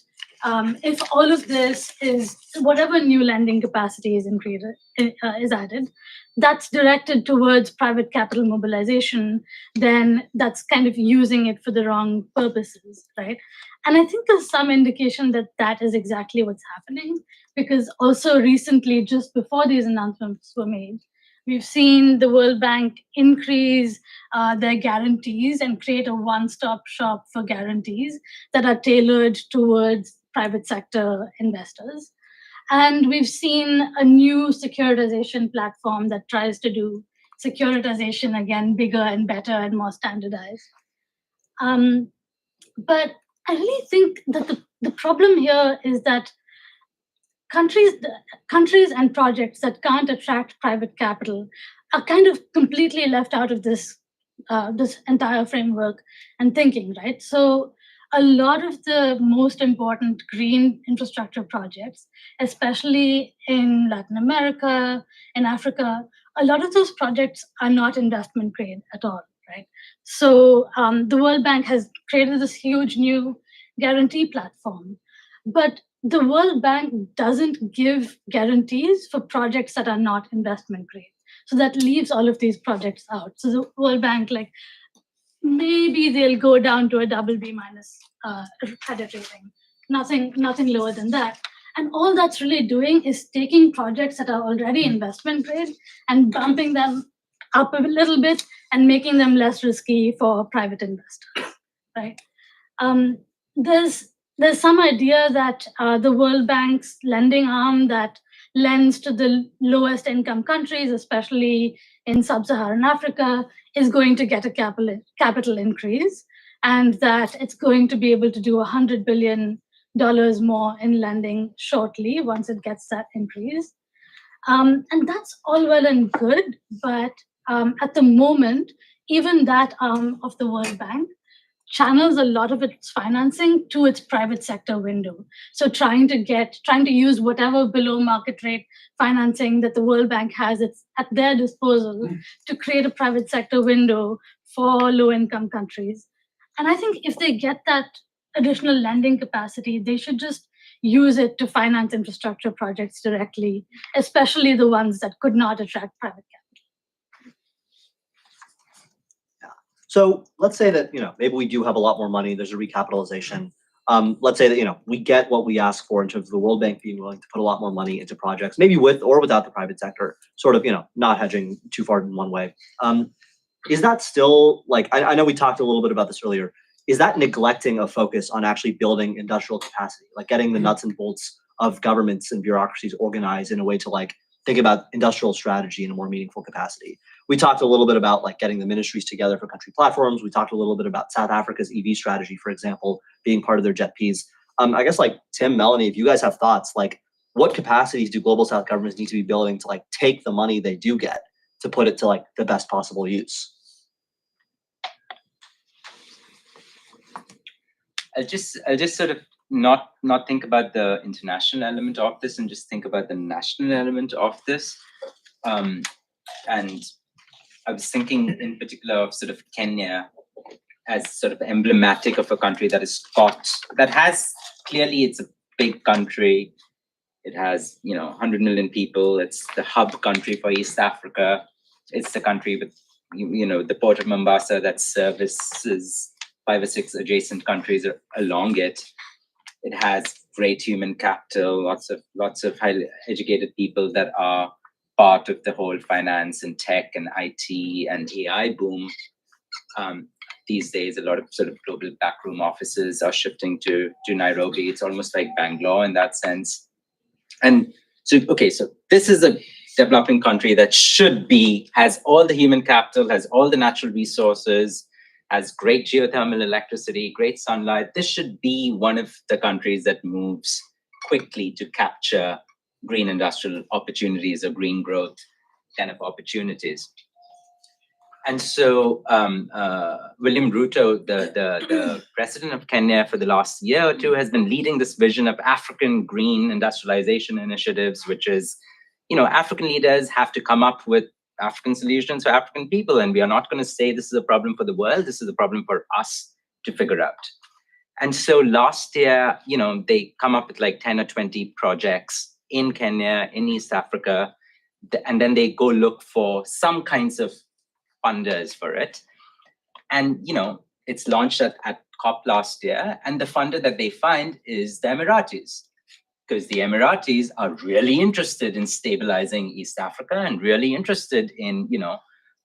if all of this is whatever new lending capacity is added, that's directed towards private capital mobilization, then that's kind of using it for the wrong purposes, right? And I think there's some indication that that is exactly what's happening, because also recently, just before these announcements were made, we've seen the World Bank increase their guarantees and create a one-stop shop for guarantees that are tailored towards private sector investors. And we've seen a new securitization platform that tries to do securitization again bigger and better and more standardized. But I really think that the problem here is that countries and projects that can't attract private capital are kind of completely left out of this entire framework and thinking, right? So a lot of the most important green infrastructure projects, especially in Latin America, in Africa, a lot of those projects are not investment grade at all, right? So the World Bank has created this huge new guarantee platform, but the World Bank doesn't give guarantees for projects that are not investment grade. So that leaves all of these projects out. So the World Bank, maybe they'll go down to a BB minus credit rating, nothing lower than that. And all that's really doing is taking projects that are already investment grade and bumping them up a little bit and making them less risky for private investors, right? There's some idea that the World Bank's lending arm that lends to the lowest income countries, especially in sub-Saharan Africa, is going to get a capital increase, and that it's going to be able to do $100 billion more in lending shortly once it gets that increase. And that's all well and good, but at the moment, even that arm of the World Bank channels a lot of its financing to its private sector window. So trying to use whatever below market rate financing that the World Bank has at their disposal to create a private sector window for low income countries. And I think if they get that additional lending capacity, they should just use it to finance infrastructure projects directly, especially the ones that could not attract private capital. So let's say that maybe we do have a lot more money. There's a recapitalization. let's say that, we get what we ask for in terms of the World Bank being willing to put a lot more money into projects, maybe with or without the private sector, sort of, not hedging too far in one way. Is that still like, I know we talked a little bit about this earlier, is that neglecting a focus on actually building industrial capacity, like getting the nuts and bolts of governments and bureaucracies organized in a way to like think about industrial strategy in a more meaningful capacity? We talked a little bit about like getting the ministries together for country platforms. We talked a little bit about South Africa's EV strategy, for example, being part of their JETPs. I guess like Tim, Melanie, if you guys have thoughts, like what capacities do global South governments need to be building to like take the money they do get to put it to like the best possible use? I'll just sort of not think about the international element of this and just think about the national element of this. And I was thinking in particular of sort of Kenya as sort of emblematic of a country that has clearly, it's a big country. It has, 100 million people. It's the hub country for East Africa. It's the country with, the port of Mombasa that services 5 or 6 adjacent countries along it. It has great human capital, lots of highly educated people that are part of the whole finance and tech and IT and AI boom. These days, a lot of sort of global backroom offices are shifting to Nairobi. It's almost like Bangalore in that sense. And so this is a developing country that has all the human capital, has all the natural resources, has great geothermal electricity, great sunlight. This should be one of the countries that moves quickly to capture green industrial opportunities or green growth kind of opportunities. And so William Ruto, the president of Kenya for the last year or two, has been leading this vision of African green industrialization initiatives, which is, African leaders have to come up with African solutions for African people. And we are not going to say this is a problem for the world. This is a problem for us to figure out. And so last year, they come up with like 10 or 20 projects in Kenya, in East Africa, and then they go look for some kinds of funders for it. And, it's launched at COP last year. And the funder that they find is the Emiratis, because the Emiratis are really interested in stabilizing East Africa and really interested in,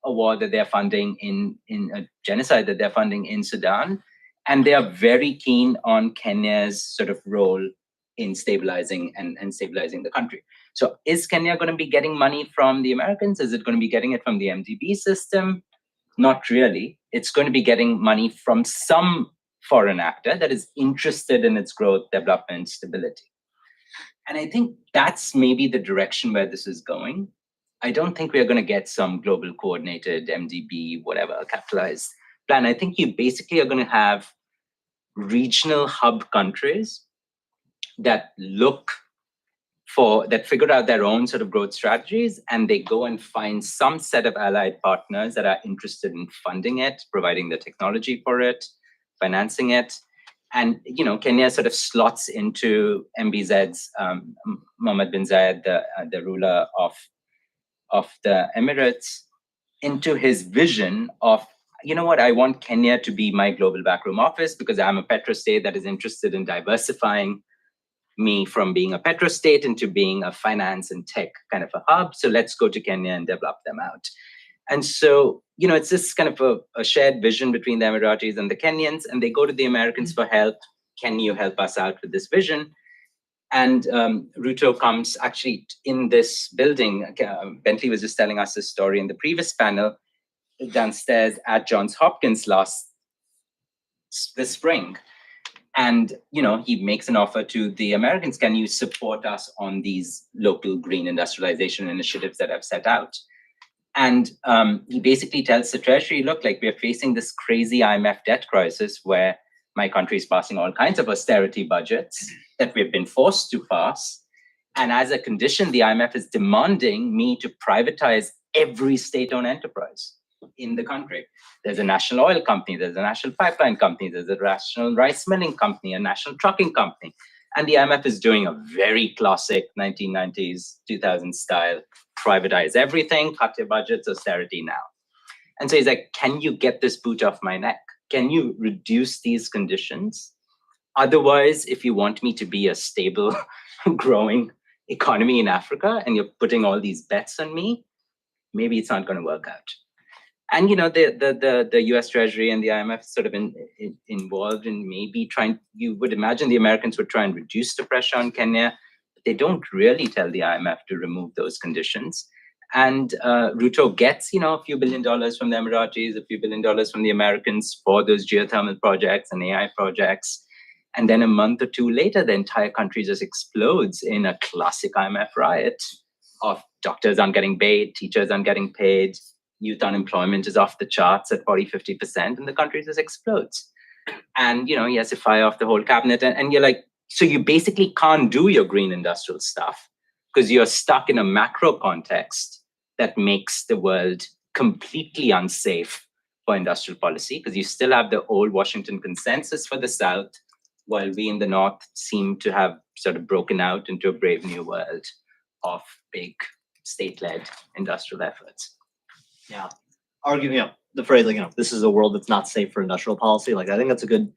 a war that they're funding in a genocide that they're funding in Sudan. And they are very keen on Kenya's sort of role in stabilizing and stabilizing the country. So is Kenya going to be getting money from the Americans? Is it going to be getting it from the MDB system? Not really. It's going to be getting money from some foreign actor that is interested in its growth, development, stability. And I think that's maybe the direction where this is going. I don't think we're going to get some global coordinated MDB, whatever, capitalized plan. I think you basically are going to have regional hub countries that figure out their own sort of growth strategies, and they go and find some set of allied partners that are interested in funding it, providing the technology for it, financing it. And, Kenya sort of slots into MBZ's, Mohammed bin Zayed, the ruler of the Emirates, into his vision of, I want Kenya to be my global backroom office because I'm a petrostate that is interested in diversifying me from being a petrostate into being a finance and tech kind of a hub. So let's go to Kenya and develop them out. And so, it's this kind of a shared vision between the Emiratis and the Kenyans, and they go to the Americans for help. Can you help us out with this vision? And Ruto comes actually in this building. Bentley was just telling us this story in the previous panel downstairs at Johns Hopkins this spring. And, he makes an offer to the Americans. Can you support us on these local green industrialization initiatives that I've set out? And he basically tells the Treasury, look, like we're facing this crazy IMF debt crisis where my country is passing all kinds of austerity budgets that we've been forced to pass. And as a condition, the IMF is demanding me to privatize every state-owned enterprise in the country. There's a national oil company, there's a national pipeline company, there's a national rice milling company, a national trucking company. And the IMF is doing a very classic 1990s, 2000s style, privatize everything, cut your budgets, austerity now. And so he's like, can you get this boot off my neck? Can you reduce these conditions Otherwise, if you want me to be a stable, growing economy in Africa and you're putting all these bets on me, maybe it's not going to work out. And the US Treasury and the IMF sort of involved in maybe trying, you would imagine the Americans would try and reduce the pressure on Kenya, but they don't really tell the IMF to remove those conditions. And Ruto gets, a few $1 billion from the Emiratis, a few $1 billion from the Americans for those geothermal projects and AI projects. And then a month or two later, the entire country just explodes in a classic IMF riot of doctors aren't getting paid, teachers aren't getting paid, youth unemployment is off the charts at 40-50%, and the country just explodes. And, he has to fire off the whole cabinet. And you're like, so you basically can't do your green industrial stuff because you're stuck in a macro context that makes the world completely unsafe for industrial policy, because you still have the old Washington consensus for the South, while we in the North seem to have sort of broken out into a brave new world of big state-led industrial efforts. Yeah. Arguing, the phrase, this is a world that's not safe for industrial policy. Like, I think it's a good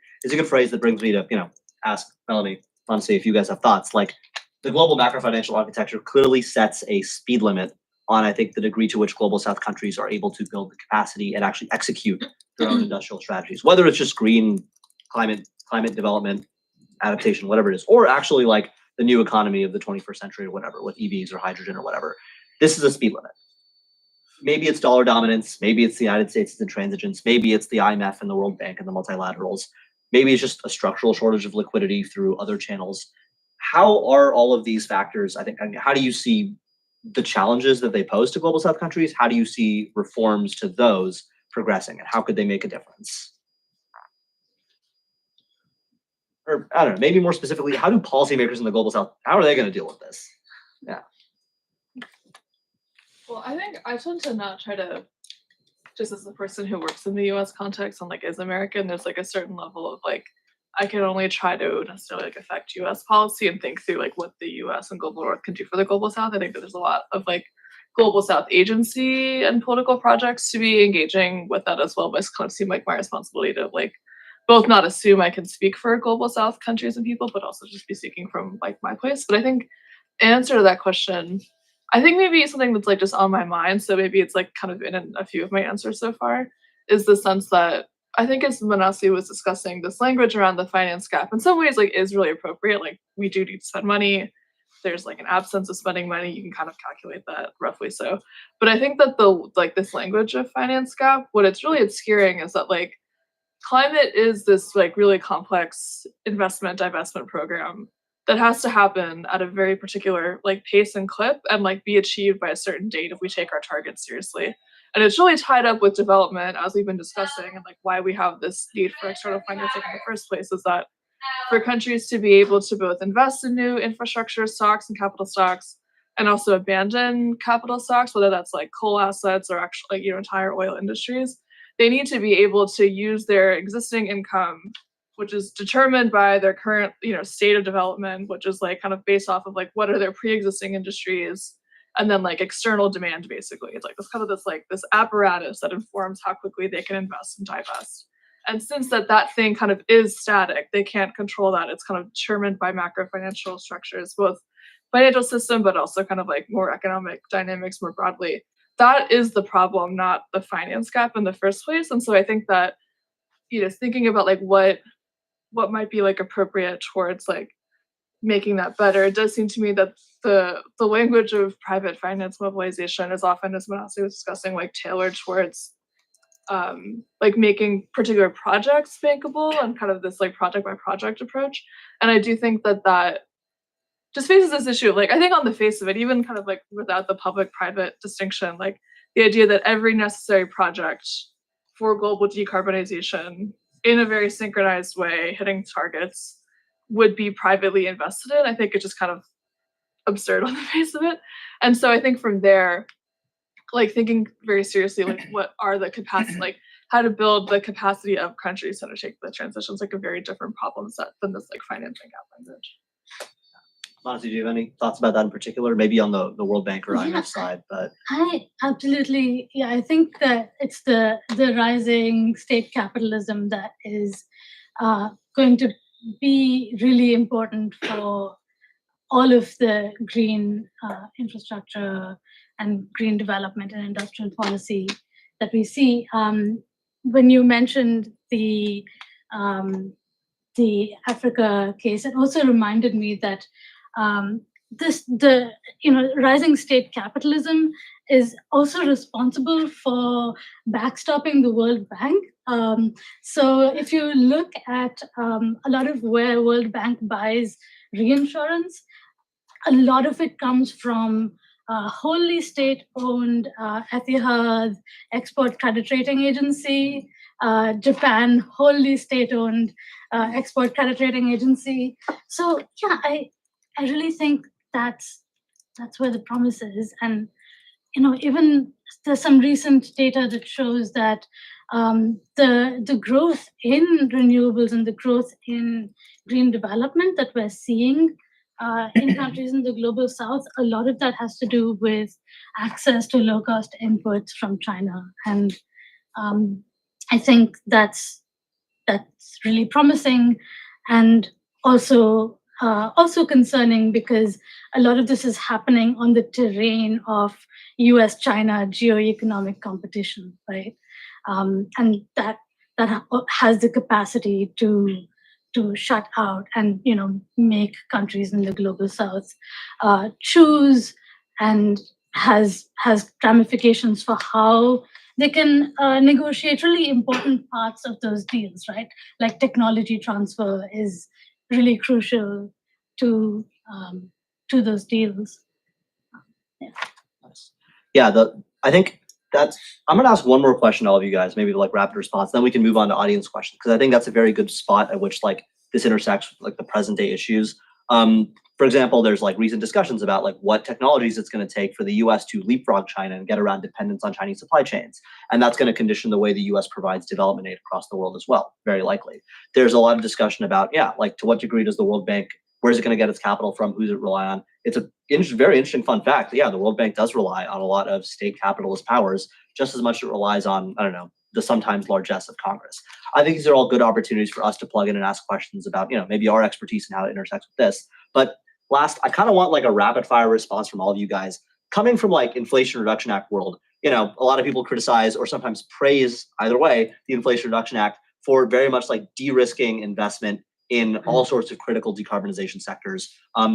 phrase that brings me to, ask Melanie, honestly, if you guys have thoughts. Like, the global macro financial architecture clearly sets a speed limit on, I think, the degree to which global South countries are able to build the capacity and actually execute their own industrial strategies, whether it's just green climate development, adaptation, whatever it is, or actually like the new economy of the 21st century or whatever, with EVs or hydrogen or whatever. This is a speed limit. Maybe it's dollar dominance. Maybe it's the United States and intransigence. Maybe it's the IMF and the World Bank and the multilaterals. Maybe it's just a structural shortage of liquidity through other channels. How are all of these factors, how do you see the challenges that they pose to global South countries? How do you see reforms to those progressing, and how could they make a difference? Or I don't know, maybe more specifically, how do policymakers in the global South, how are they going to deal with this? Yeah. Well, I think I tend to not try to, just as a person who works in the US context and is American, there's a certain level of I can only try to necessarily affect US policy and think through what the US and global North can do for the global South. I think that there's a lot of global South agency and political projects to be engaging with that as well, but it's kind of seem like my responsibility to both not assume I can speak for global South countries and people, but also just be speaking from my place. But I think answer to that question, I think maybe something that's just on my mind, so maybe it's kind of in a few of my answers so far, is the sense that I think as Manasi was discussing, this language around the finance gap in some ways is really appropriate. We do need to spend money. There's an absence of spending money. You can kind of calculate that roughly so. But I think that this language of finance gap, what it's really obscuring is that climate is this really complex investment divestment program that has to happen at a very particular pace and clip and be achieved by a certain date if we take our targets seriously. And it's really tied up with development, as we've been discussing, and why we have this need for external financing in the first place is that for countries to be able to both invest in new infrastructure stocks and capital stocks and also abandon capital stocks, whether that's coal assets or actually entire oil industries, they need to be able to use their existing income, which is determined by their current state of development, which is kind of based off of what are their pre-existing industries, and then external demand. Basically it's this kind of this apparatus that informs how quickly they can invest and divest. And since that thing kind of is static, they can't control that. It's kind of determined by macro financial structures, both financial system but also kind of more economic dynamics more broadly. That is the problem, not the finance gap in the first place. And so I think that thinking about what might be appropriate towards making that better, it does seem to me that the language of private finance mobilization is often, as Manasi was discussing, tailored towards making particular projects bankable and kind of this project by project approach. And I do think that just faces this issue. I think on the face of it, even kind of without the public-private distinction, the idea that every necessary project for global decarbonization in a very synchronized way, hitting targets, would be privately invested in. I think it's just kind of absurd on the face of it. And so I think from there, thinking very seriously, what are the capacity, how to build the capacity of countries to undertake the transitions, a very different problem set than this financing gap language. Manasi, do you have any thoughts about that in particular? Maybe on the World Bank or IMF side, but I absolutely, I think that it's the rising state capitalism that is going to be really important for all of the green infrastructure and green development and industrial policy that we see. When you mentioned the Africa case, it also reminded me that rising state capitalism is also responsible for backstopping the World Bank. So if you look at a lot of where World Bank buys reinsurance, a lot of it comes from wholly state-owned Etihad Export Credit Rating Agency, Japan wholly state-owned Export Credit Rating Agency. So yeah, I really think that's where the promise is. And even there's some recent data that shows that the growth in renewables and the growth in green development that we're seeing in countries in the global south, a lot of that has to do with access to low-cost inputs from China. And I think that's really promising, and also concerning, because a lot of this is happening on the terrain of US-China geoeconomic competition, right? And that has the capacity to shut out and make countries in the global south choose, and has ramifications for how they can negotiate really important parts of those deals, right? Like technology transfer is really crucial to those deals. Yeah, I think I'm going to ask one more question to all of you guys, maybe like rapid response, then we can move on to audience questions, because I think that's a very good spot at which like this intersects with like the present day issues. For example, there's like recent discussions about like what technologies it's going to take for the US to leapfrog China and get around dependence on Chinese supply chains. And that's going to condition the way the US provides development aid across the world as well, very likely. There's a lot of discussion about, like to what degree does the World Bank, where's it going to get its capital from, who's it rely on? It's a very interesting fun fact that, the World Bank does rely on a lot of state capitalist powers, just as much as it relies on, I don't know, the sometimes largesse of Congress. I think these are all good opportunities for us to plug in and ask questions about, maybe our expertise and how it intersects with this. But last, I kind of want like a rapid fire response from all of you guys. Coming from like Inflation Reduction Act world, a lot of people criticize or sometimes praise, either way, the Inflation Reduction Act for very much like de-risking investment in all sorts of critical decarbonization sectors.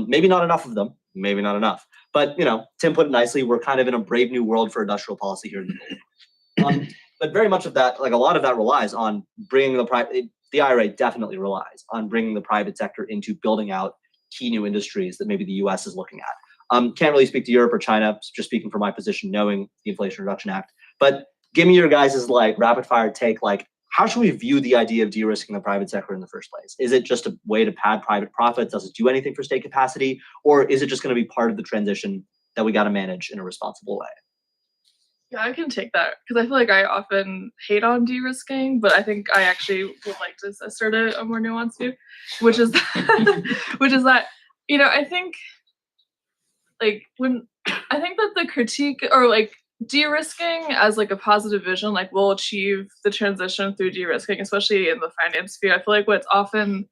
Maybe not enough of them, maybe not enough. But, Tim put it nicely, we're kind of in a brave new world for industrial policy here in the world. But very much of that, like a lot of that relies on bringing the IRA definitely relies on bringing the private sector into building out key new industries that maybe the US is looking at. Can't really speak to Europe or China, just speaking from my position, knowing the Inflation Reduction Act. But give me your guys' like rapid fire take, like how should we view the idea of de-risking the private sector in the first place? Is it just a way to pad private profits? Does it do anything for state capacity? Or is it just going to be part of the transition that we got to manage in a responsible way? Yeah, I can take that, because I feel like I often hate on de-risking, but I think I actually would like to assert a more nuanced view, which is that, I think that the critique, or like de-risking as like a positive vision, like we'll achieve the transition through de-risking, especially in the finance sphere. I feel like what's often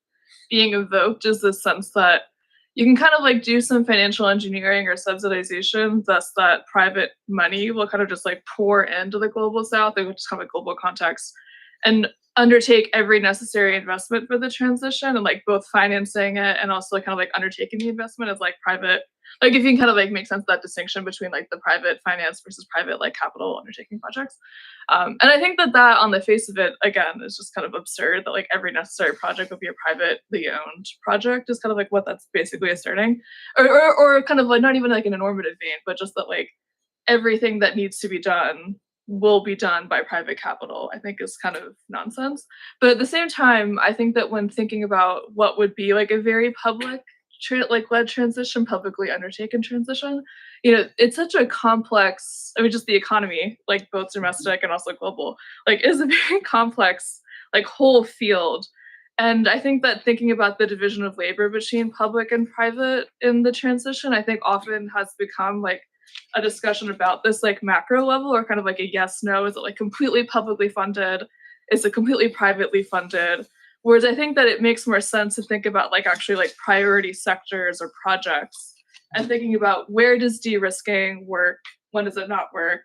being evoked is this sense that you can kind of like do some financial engineering or subsidization, thus that private money will kind of just like pour into the global south, which is kind of a global context, and undertake every necessary investment for the transition, and like both financing it and also kind of like undertaking the investment as like private, like if you can kind of like make sense of that distinction between like the private finance versus private like capital undertaking projects. And I think that on the face of it, again, is just kind of absurd that like every necessary project would be a privately owned project, is kind of like what that's basically asserting, or kind of like not even like in a normative vein, but just that like everything that needs to be done will be done by private capital, I think is kind of nonsense. But at the same time, I think that when thinking about what would be like a very public led transition, publicly undertaken transition, it's such a complex, just the economy, like both domestic and also global, like is a very complex like whole field. And I think that thinking about the division of labor between public and private in the transition, I think often has become like a discussion about this like macro level, or kind of like a yes, no, is it like completely publicly funded? Is it completely privately funded? Whereas I think that it makes more sense to think about like actually like priority sectors or projects and thinking about where does de-risking work, when does it not work,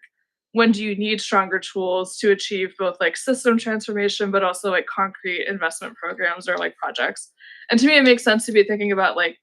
when do you need stronger tools to achieve both like system transformation, but also like concrete investment programs or like projects. And to me, it makes sense to be thinking about like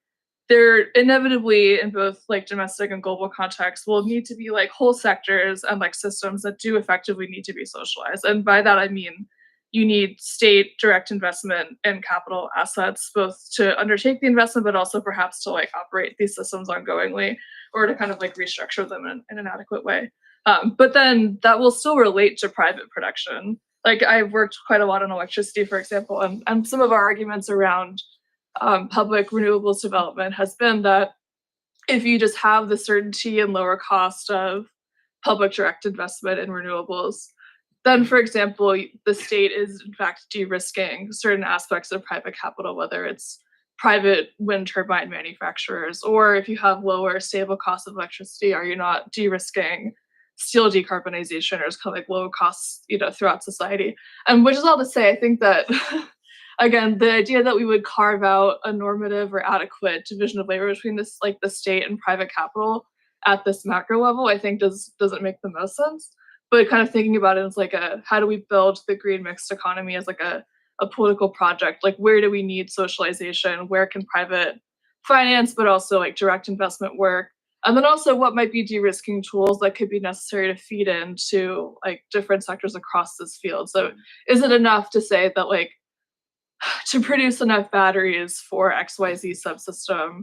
there inevitably in both like domestic and global contexts will need to be like whole sectors and like systems that do effectively need to be socialized. And by that, I mean, you need state direct investment in capital assets, both to undertake the investment, but also perhaps to like operate these systems ongoingly or to kind of like restructure them in an adequate way. But then that will still relate to private production. Like I've worked quite a lot on electricity, for example, and some of our arguments around public renewables development has been that if you just have the certainty and lower cost of public direct investment in renewables, then, for example, the state is in fact de-risking certain aspects of private capital, whether it's private wind turbine manufacturers, or if you have lower stable costs of electricity, are you not de-risking steel decarbonization or just kind of like low costs, throughout society? And which is all to say, I think that again, the idea that we would carve out a normative or adequate division of labor between this, like the state and private capital at this macro level, I think doesn't make the most sense. But kind of thinking about it as like how do we build the green mixed economy as like a political project? Like where do we need socialization? Where can private finance, but also like direct investment work? And then also what might be de-risking tools that could be necessary to feed into like different sectors across this field. So is it enough to say that like to produce enough batteries for XYZ subsystem,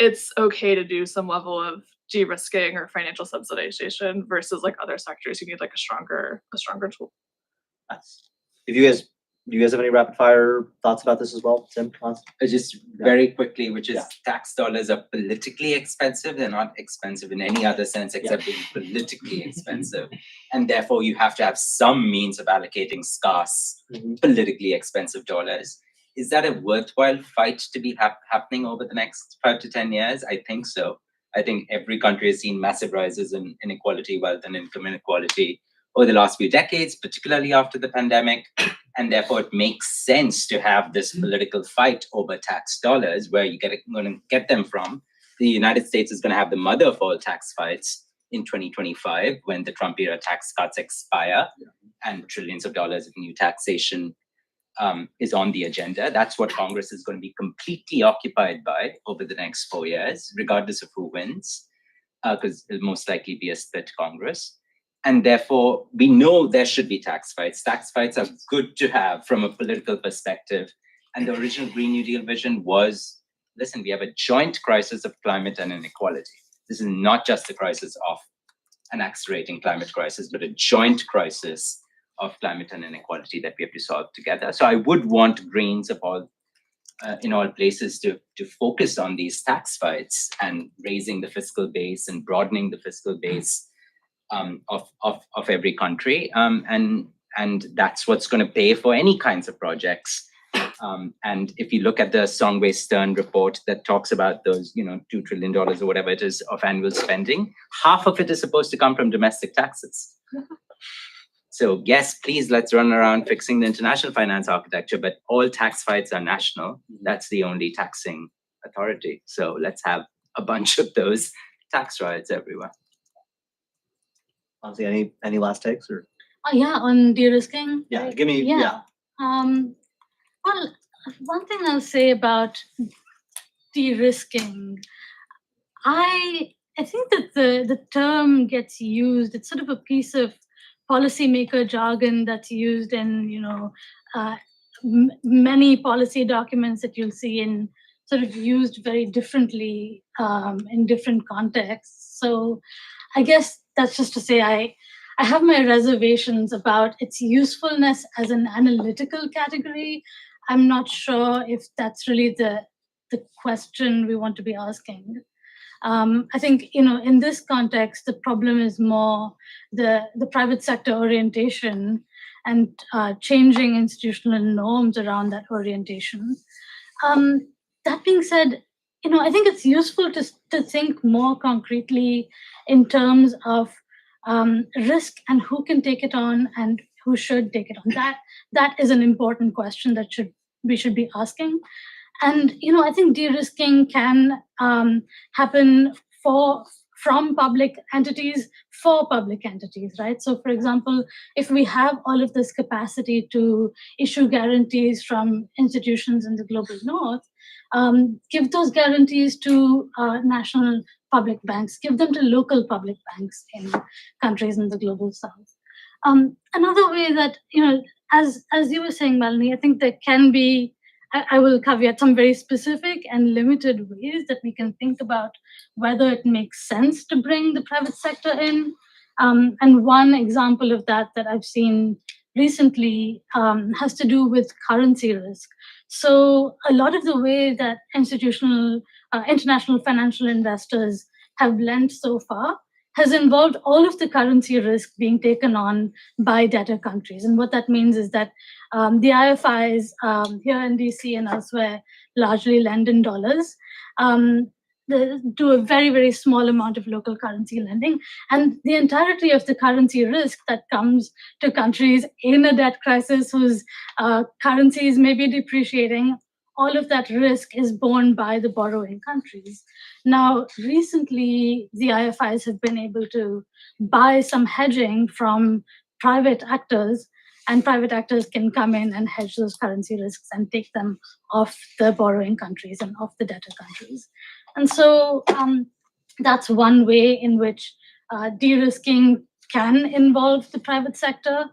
it's okay to do some level of de-risking or financial subsidization versus like other sectors, you need like a stronger tool. Nice. Do you guys have any rapid fire thoughts about this as well, Tim? Just very quickly, which is tax dollars are politically expensive. They're not expensive in any other sense except being politically expensive. And therefore you have to have some means of allocating scarce, politically expensive dollars. Is that a worthwhile fight to be happening over the next 5 to 10 years? I think so. I think every country has seen massive rises in inequality, wealth, and income inequality over the last few decades, particularly after the pandemic. And therefore, it makes sense to have this political fight over tax dollars, where you're going to get them from. The United States is going to have the mother of all tax fights in 2025 when the Trump era tax cuts expire and trillions of dollars of new taxation is on the agenda. That's what Congress is going to be completely occupied by over the next 4 years, regardless of who wins, because it'll most likely be a split Congress. And therefore, we know there should be tax fights. Tax fights are good to have from a political perspective. And the original Green New Deal vision was, listen, we have a joint crisis of climate and inequality. This is not just a crisis of an accelerating climate crisis, but a joint crisis of climate and inequality that we have to solve together. So I would want Greens of all, in all places to focus on these tax fights and raising the fiscal base and broadening the fiscal base of every country. And that's what's going to pay for any kinds of projects. And if you look at the Songway-Stern report that talks about those, $2 trillion or whatever it is of annual spending, half of it is supposed to come from domestic taxes. So yes, please, let's run around fixing the international finance architecture, but all tax fights are national. That's the only taxing authority. So let's have a bunch of those tax riots everywhere. Honestly, any last takes or? On de-risking. Yeah, give me. Well, one thing I'll say about de-risking, I think that the term gets used. It's sort of a piece of policymaker jargon that's used in many policy documents that you'll see in sort of used very differently in different contexts. So I guess that's just to say I have my reservations about its usefulness as an analytical category. I'm not sure if that's really the question we want to be asking. I think, in this context, the problem is more the private sector orientation and changing institutional norms around that orientation. That being said, I think it's useful to think more concretely in terms of risk and who can take it on and who should take it on. That is an important question that should we should be asking. And I think de-risking can happen from public entities for public entities, right? So, for example, if we have all of this capacity to issue guarantees from institutions in the global north, give those guarantees to national public banks, give them to local public banks in countries in the global south. Another way that, as you were saying, Melanie, I think there can be, I will caveat, some very specific and limited ways that we can think about whether it makes sense to bring the private sector in. And one example of that I've seen recently has to do with currency risk. So a lot of the way that international financial investors have lent so far has involved all of the currency risk being taken on by debtor countries. And what that means is that the IFIs here in DC and elsewhere largely lend in dollars, do a very, very small amount of local currency lending. And the entirety of the currency risk that comes to countries in a debt crisis whose currencies may be depreciating, all of that risk is borne by the borrowing countries. Now, recently, the IFIs have been able to buy some hedging from private actors, and private actors can come in and hedge those currency risks and take them off the borrowing countries and off the debtor countries. And so that's one way in which de-risking can involve the private sector.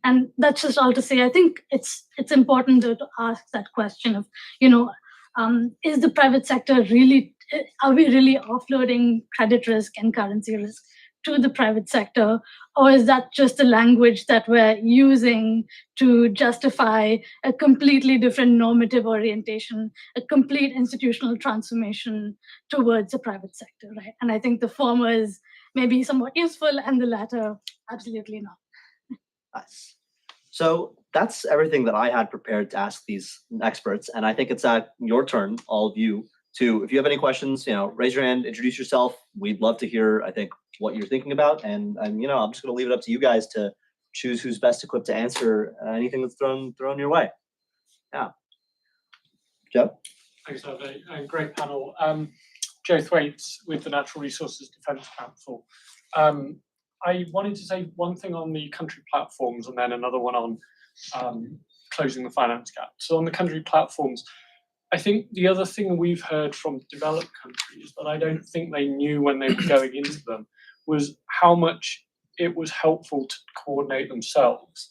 And that's just all to say, I think it's important to ask that question of, is the private sector really, are we really offloading credit risk and currency risk to the private sector? Or is that just a language that we're using to justify a completely different normative orientation, a complete institutional transformation towards the private sector, right? And I think the former is maybe somewhat useful and the latter, absolutely not. Nice. So that's everything that I had prepared to ask these experts. And I think it's at your turn, all of you, to, if you have any questions, raise your hand, introduce yourself. We'd love to hear, I think, what you're thinking about. And I'm just going to leave it up to you guys to choose who's best equipped to answer anything that's thrown your way. Yeah. Joe? Thanks, Hervé. Great panel. Joe Thwaites with the Natural Resources Defence Council. I wanted to say one thing on the country platforms and then another one on closing the finance gap. So on the country platforms, I think the other thing we've heard from developed countries that I don't think they knew when they were going into them was how much it was helpful to coordinate themselves,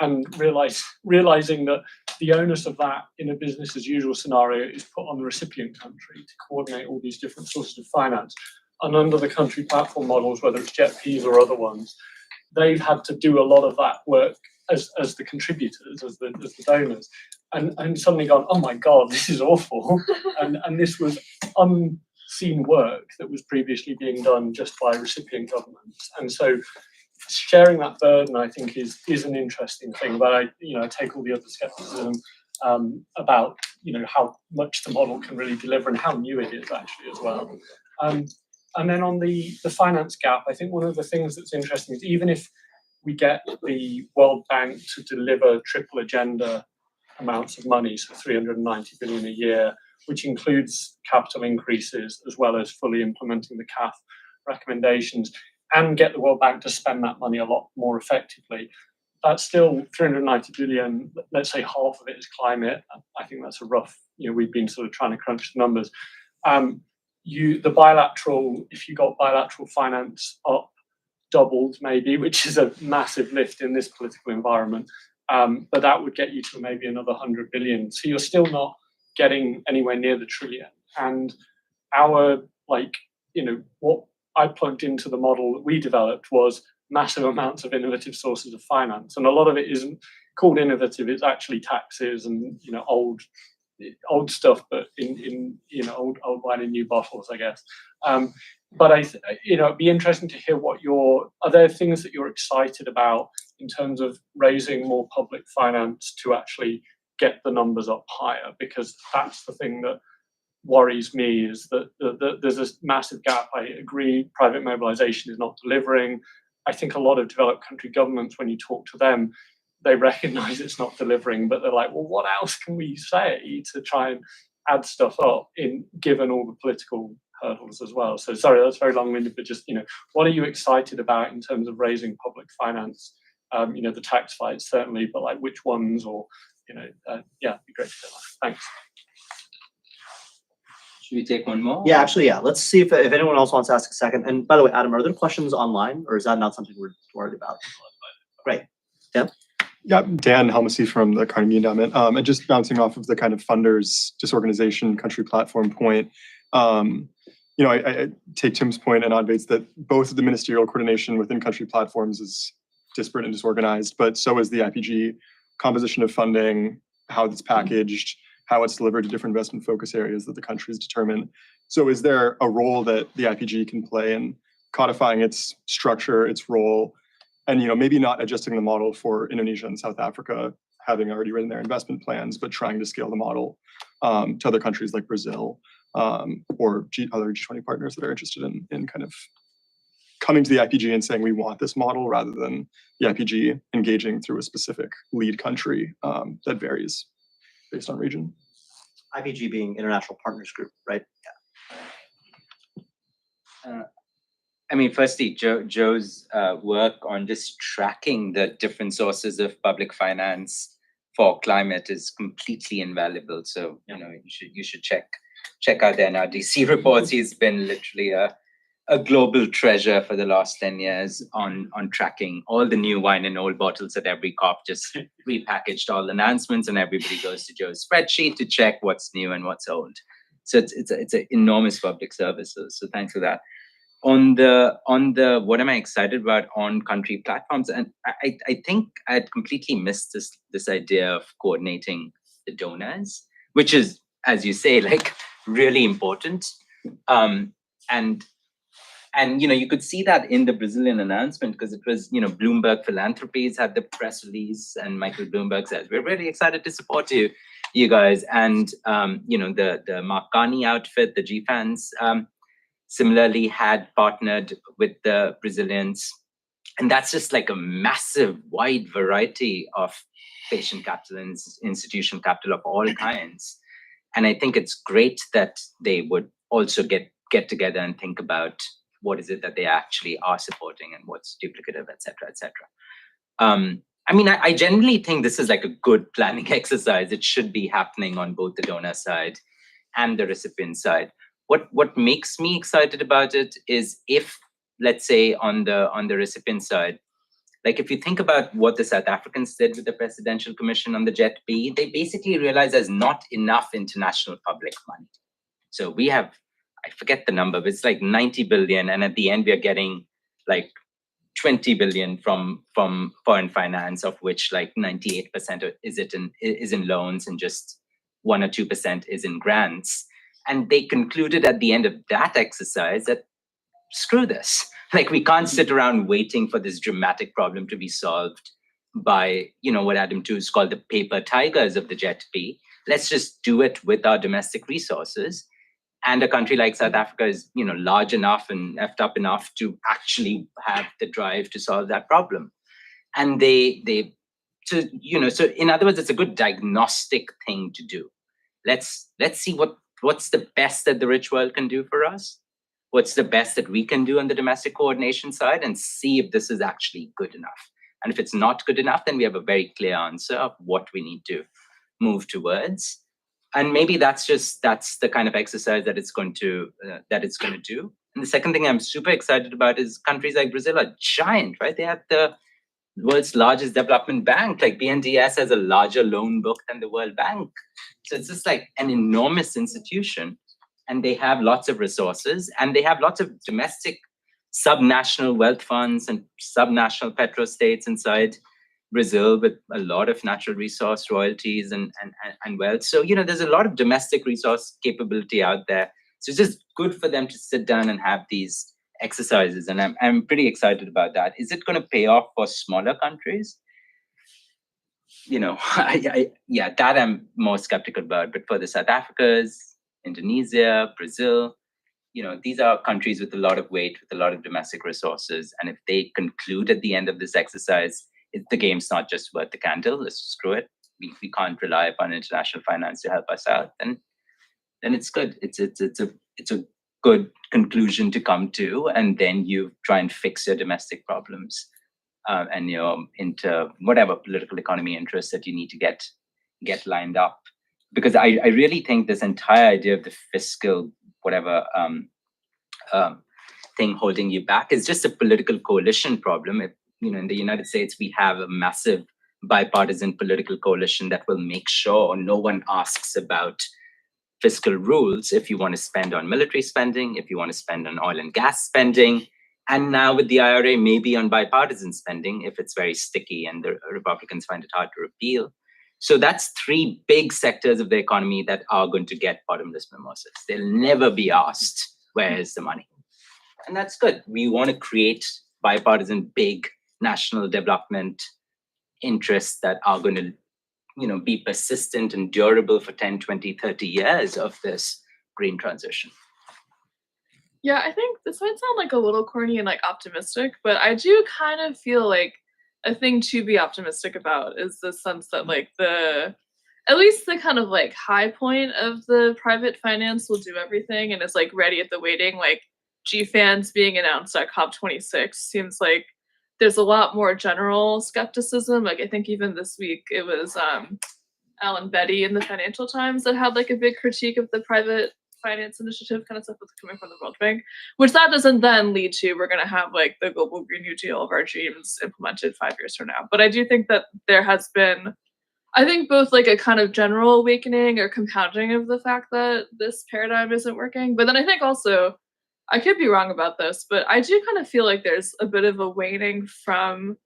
and realizing that the onus of that in a business as usual scenario is put on the recipient country to coordinate all these different sources of finance. And under the country platform models, whether it's JETPs or other ones, they've had to do a lot of that work as the contributors, as the donors, and suddenly gone, oh my God, this is awful. and this was unseen work that was previously being done just by recipient governments. And so sharing that burden, I think, is an interesting thing. But I take all the other skepticism about how much the model can really deliver and how new it is actually as well. And then on the finance gap, I think one of the things that's interesting is even if we get the World Bank to deliver triple agenda amounts of money, so 390 billion a year, which includes capital increases as well as fully implementing the CAF recommendations, and get the World Bank to spend that money a lot more effectively, that's still 390 billion, let's say half of it is climate. I think that's a rough, we've been sort of trying to crunch the numbers. The bilateral, if you got bilateral finance up, doubled maybe, which is a massive lift in this political environment, but that would get you to maybe another 100 billion. So you're still not getting anywhere near the trillion. And what I plugged into the model that we developed was massive amounts of innovative sources of finance. And a lot of it isn't called innovative, it's actually taxes and old stuff, but in old wine in new bottles, I guess. But it'd be interesting to hear are there things that you're excited about in terms of raising more public finance to actually get the numbers up higher? Because that's the thing that worries me, is that there's a massive gap. I agree, private mobilization is not delivering. I think a lot of developed country governments, when you talk to them, they recognize it's not delivering, but they're like, well, what else can we say to try and add stuff up given all the political hurdles as well? So sorry, that's very long-winded, but just, what are you excited about in terms of raising public finance? The tax fights certainly, but like which ones, or yeah, it'd be great to get that. Thanks. Should we take one more? Yeah, actually, yeah. Let's see if anyone else wants to ask a second. And by the way, Adam, are there questions online, or is that not something we're worried about? Great. Yeah. Yeah, Dan Helmsy from the Carnegie Endowment. And just bouncing off of the kind of funders disorganization country platform point, I take Tim's point and Advait's that both of the ministerial coordination within country platforms is disparate and disorganized, but so is the IPG composition of funding, how it's packaged, how it's delivered to different investment focus areas that the countries determine. So is there a role that the IPG can play in codifying its structure, its role, and maybe not adjusting the model for Indonesia and South Africa, having already written their investment plans, but trying to scale the model to other countries like Brazil or other G20 partners that are interested in kind of coming to the IPG and saying we want this model, rather than the IPG engaging through a specific lead country that varies based on region. IPG being International Partners Group, right? Yeah. Firstly, Joe's work on just tracking the different sources of public finance for climate is completely invaluable. So you should check out the NRDC reports. He's been literally a global treasure for the last 10 years on tracking all the new wine in old bottles at every COP, just repackaged all the announcements, and everybody goes to Joe's spreadsheet to check what's new and what's old. So it's an enormous public service. So thanks for that. On the what am I excited about on country platforms, and I think I had completely missed this idea of coordinating the donors, which is, as you say, like really important. And you could see that in the Brazilian announcement, because it was, Bloomberg Philanthropies had the press release, and Michael Bloomberg says, we're really excited to support you guys. And the Mark Carney outfit, the GFANs, similarly had partnered with the Brazilians. And that's just like a massive, wide variety of patient capital and institutional capital of all kinds. And I think it's great that they would also get together and think about what is it that they actually are supporting and what's duplicative, et cetera, et cetera. I generally think this is like a good planning exercise. It should be happening on both the donor side and the recipient side. What makes me excited about it is if, let's say, on the recipient side, like if you think about what the South Africans did with the Presidential Commission on the Jet B, they basically realized there's not enough international public money. So we have, I forget the number, but it's like 90 billion. And at the end, we are getting like 20 billion from foreign finance, of which like 98% is in loans and just 1 or 2% is in grants. And they concluded at the end of that exercise that screw this. Like, we can't sit around waiting for this dramatic problem to be solved by, what Adam Tooze called the paper tigers of the Jet B. Let's just do it with our domestic resources. And a country like South Africa is, large enough and effed up enough to actually have the drive to solve that problem. And so in other words, it's a good diagnostic thing to do. Let's see what's the best that the rich world can do for us. What's the best that we can do on the domestic coordination side, and see if this is actually good enough. And if it's not good enough, then we have a very clear answer of what we need to move towards. And maybe that's the kind of exercise that it's going to do. And the second thing I'm super excited about is countries like Brazil are giant, right? They have the world's largest development bank. Like BNDES has a larger loan book than the World Bank. So it's just like an enormous institution. And they have lots of resources, and they have lots of domestic subnational wealth funds and subnational petrostates inside Brazil, with a lot of natural resource royalties and wealth. So, there's a lot of domestic resource capability out there. So it's just good for them to sit down and have these exercises. And I'm pretty excited about that. Is it going to pay off for smaller countries? That I'm more skeptical about. But for the South Africas, Indonesia, Brazil, these are countries with a lot of weight, with a lot of domestic resources. And if they conclude at the end of this exercise, the game's not just worth the candle, let's screw it. We can't rely upon international finance to help us out, then it's good. It's a good conclusion to come to, and then you try and fix your domestic problems and your whatever political economy interests that you need to get lined up. Because I really think this entire idea of the fiscal whatever thing holding you back is just a political coalition problem. In the United States, we have a massive bipartisan political coalition that will make sure no one asks about fiscal rules if you want to spend on military spending, if you want to spend on oil and gas spending, and now with the IRA, maybe on bipartisan spending if it's very sticky and the Republicans find it hard to repeal. So that's three big sectors of the economy that are going to get bottomless mimosas. They'll never be asked, where is the money? And that's good. We want to create bipartisan, big national development interests that are going to be persistent and durable for 10, 20, 30 years of this green transition. Yeah, I think this might sound like a little corny and like optimistic, but I do kind of feel like a thing to be optimistic about is the sense that like at least the kind of like high point of the private finance will do everything and is like ready at the waiting, like GFANs being announced at COP26 seems like there's a lot more general skepticism. Like I think even this week it was Alan Betty in the Financial Times that had like a big critique of the private finance initiative kind of stuff that's coming from the World Bank, which that doesn't then lead to we're going to have like the global Green New Deal of our dreams implemented 5 years from now. But I do think that there has been, I think, both like a kind of general awakening or compounding of the fact that this paradigm isn't working. But then I think also, I could be wrong about this, but I do kind of feel like there's a bit of a waning from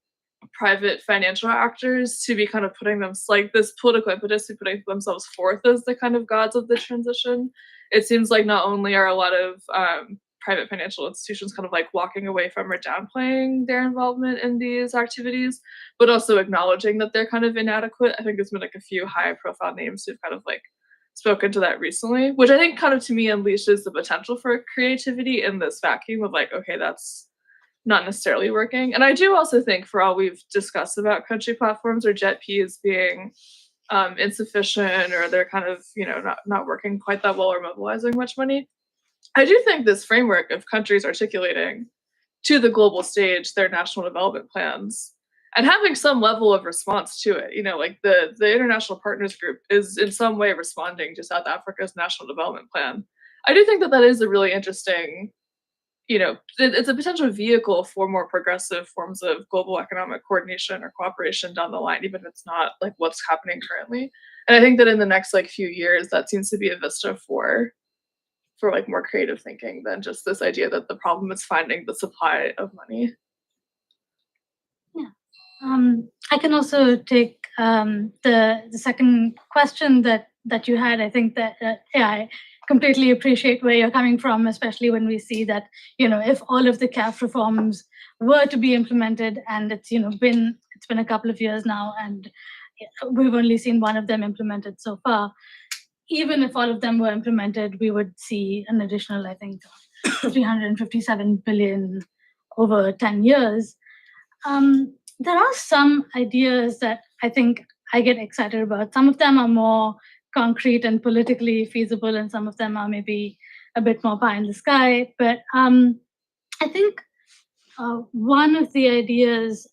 private financial actors to be kind of putting them like this political impetus to putting themselves forth as the kind of gods of the transition. It seems like not only are a lot of private financial institutions kind of like walking away from or downplaying their involvement in these activities, but also acknowledging that they're kind of inadequate. I think there's been like a few high profile names who've kind of like spoken to that recently, which I think kind of to me unleashes the potential for creativity in this vacuum of like, okay, that's not necessarily working. And I do also think for all we've discussed about country platforms or JETPs being insufficient or they're kind of, not working quite that well or mobilizing much money, I do think this framework of countries articulating to the global stage their national development plans and having some level of response to it, like the International Partners Group is in some way responding to South Africa's national development plan. I do think that is a really interesting, it's a potential vehicle for more progressive forms of global economic coordination or cooperation down the line, even if it's not like what's happening currently. And I think that in the next like few years, that seems to be a vista for like more creative thinking than just this idea that the problem is finding the supply of money. I can also take the second question that you had. I think that I completely appreciate where you're coming from, especially when we see that if all of the CAF reforms were to be implemented, and it's been a couple of years now, and we've only seen one of them implemented so far. Even if all of them were implemented, we would see an additional, I think, 357 billion over 10 years. There are some ideas that I think I get excited about. Some of them are more concrete and politically feasible, and some of them are maybe a bit more pie in the sky. But I think one of the ideas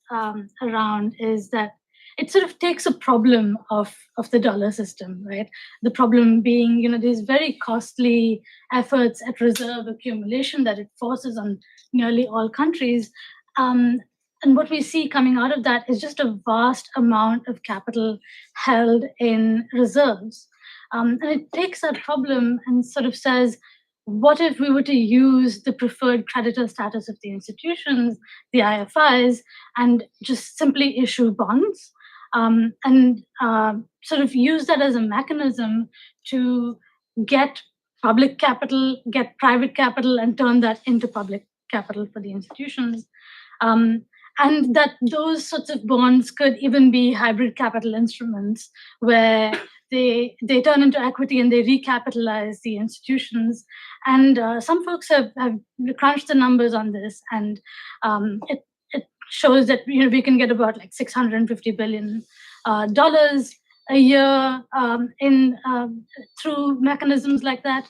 around is that it sort of takes a problem of the dollar system, right? The problem being, these very costly efforts at reserve accumulation that it forces on nearly all countries. And what we see coming out of that is just a vast amount of capital held in reserves. And it takes that problem and sort of says, what if we were to use the preferred creditor status of the institutions, the IFIs, and just simply issue bonds and sort of use that as a mechanism to get public capital, get private capital, and turn that into public capital for the institutions. And that those sorts of bonds could even be hybrid capital instruments where they turn into equity and they recapitalize the institutions. And some folks have crunched the numbers on this, and it shows that we can get about like $650 billion dollars a year in through mechanisms like that.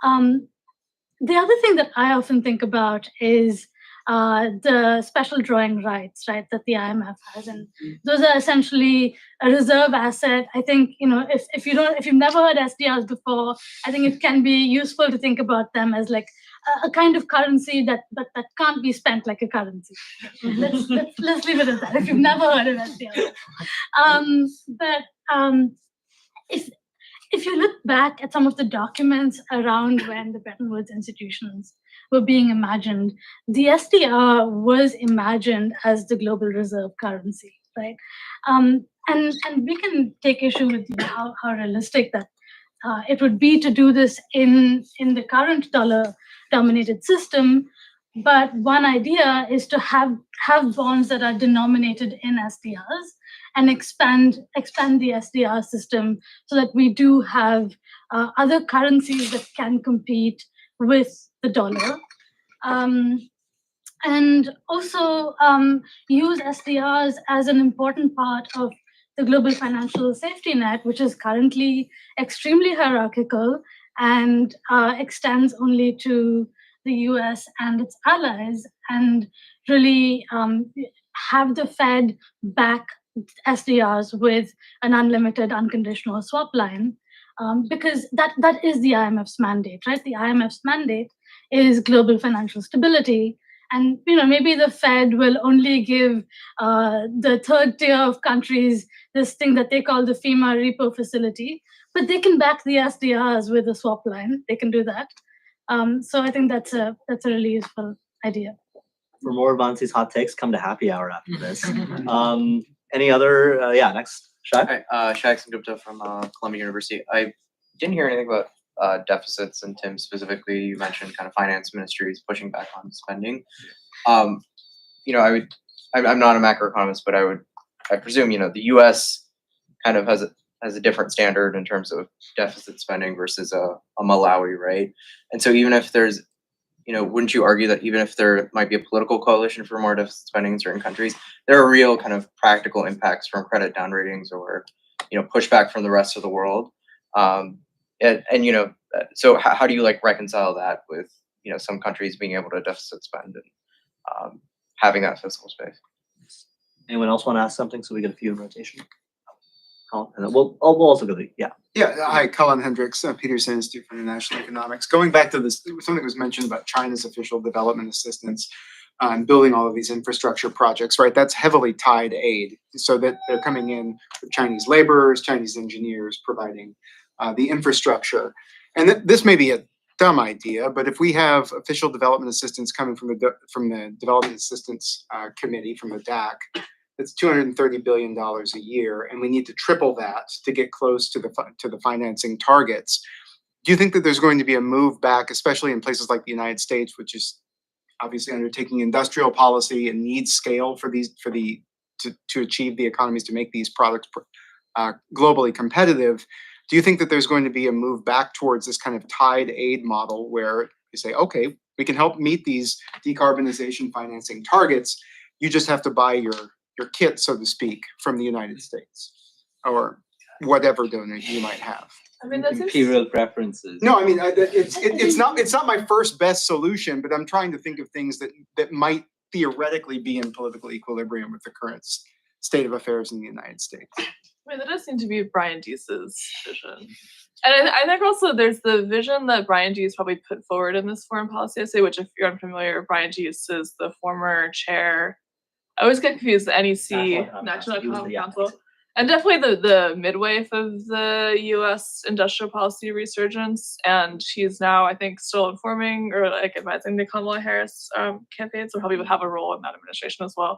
The other thing that I often think about is the special drawing rights, right, that the IMF has, and those are essentially a reserve asset. I think if you've never heard SDRs before, I think it can be useful to think about them as like a kind of currency that can't be spent like a currency. Let's leave it at that. If you've never heard of SDRs, if you look back at some of the documents around when the Bretton Woods institutions were being imagined, the SDR was imagined as the global reserve currency, right? And we can take issue with how realistic that it would be to do this in the current dollar-dominated system. But one idea is to have bonds that are denominated in SDRs and expand the SDR system so that we do have other currencies that can compete with the dollar. And also use SDRs as an important part of the global financial safety net, which is currently extremely hierarchical and extends only to the US and its allies, and really have the Fed back SDRs with an unlimited unconditional swap line, because that is the IMF's mandate, right? The IMF's mandate is global financial stability. And maybe the Fed will only give the third tier of countries this thing that they call the FEMA repo facility, but they can back the SDRs with a swap line. They can do that. So I think that's a really useful idea. For more of Vansi's hot takes, come to happy hour after this. Any other? Next, Shai. Hi, Shai Gupta from Columbia University. I didn't hear anything about deficits, and Tim specifically, you mentioned kind of finance ministries pushing back on spending. I'm not a macroeconomist, but I presume the U.S. kind of has a different standard in terms of deficit spending versus a Malawi, right? And so even if there's wouldn't you argue that even if there might be a political coalition for more deficit spending in certain countries, there are real kind of practical impacts from credit down ratings or, pushback from the rest of the world? So how do you reconcile that with, some countries being able to deficit spend and having that fiscal space? Anyone else want to ask something so we get a few in rotation? Colin, and then we'll also go to Hi, Colin Hendricks, Peterson Institute for International Economics. Going back to this, something was mentioned about China's official development assistance and building all of these infrastructure projects, right? That's heavily tied aid, so that they're coming in with Chinese laborers, Chinese engineers providing the infrastructure. And this may be a dumb idea, but if we have official development assistance coming from the Development Assistance Committee, from the DAC, it's $230 billion a year, and we need to triple that to get close to the financing targets. Do you think that there's going to be a move back, especially in places like the United States, which is obviously undertaking industrial policy and needs scale to achieve the economies to make these products globally competitive? Do you think that there's going to be a move back towards this kind of tied aid model where you say, okay, we can help meet these decarbonization financing targets, you just have to buy your kit, so to speak, from the United States or whatever donor you might have? I mean, that's imperial preferences. No, I mean, it's not my first best solution, but I'm trying to think of things that might theoretically be in political equilibrium with the current state of affairs in the United States. I mean, that does seem to be Brian Deese's vision. And I think also there's the vision that Brian Deese probably put forward in this foreign policy essay, which, if you're unfamiliar, Brian Deese is the former chair. I always get confused, the NEC, National Economic Council, and definitely the midwife of the U.S. industrial policy resurgence. And he's now, I think, still informing or advising the Kamala Harris campaign, so probably would have a role in that administration as well.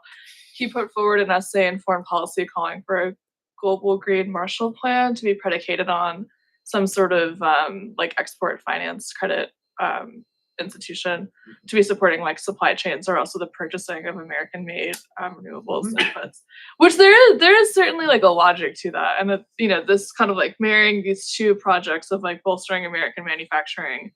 He put forward an essay in foreign policy calling for a global green Marshall Plan to be predicated on some sort of export finance credit institution to be supporting supply chains, or also the purchasing of American-made renewables inputs. Which there is certainly a logic to that, and that this kind of marrying these two projects of bolstering American manufacturing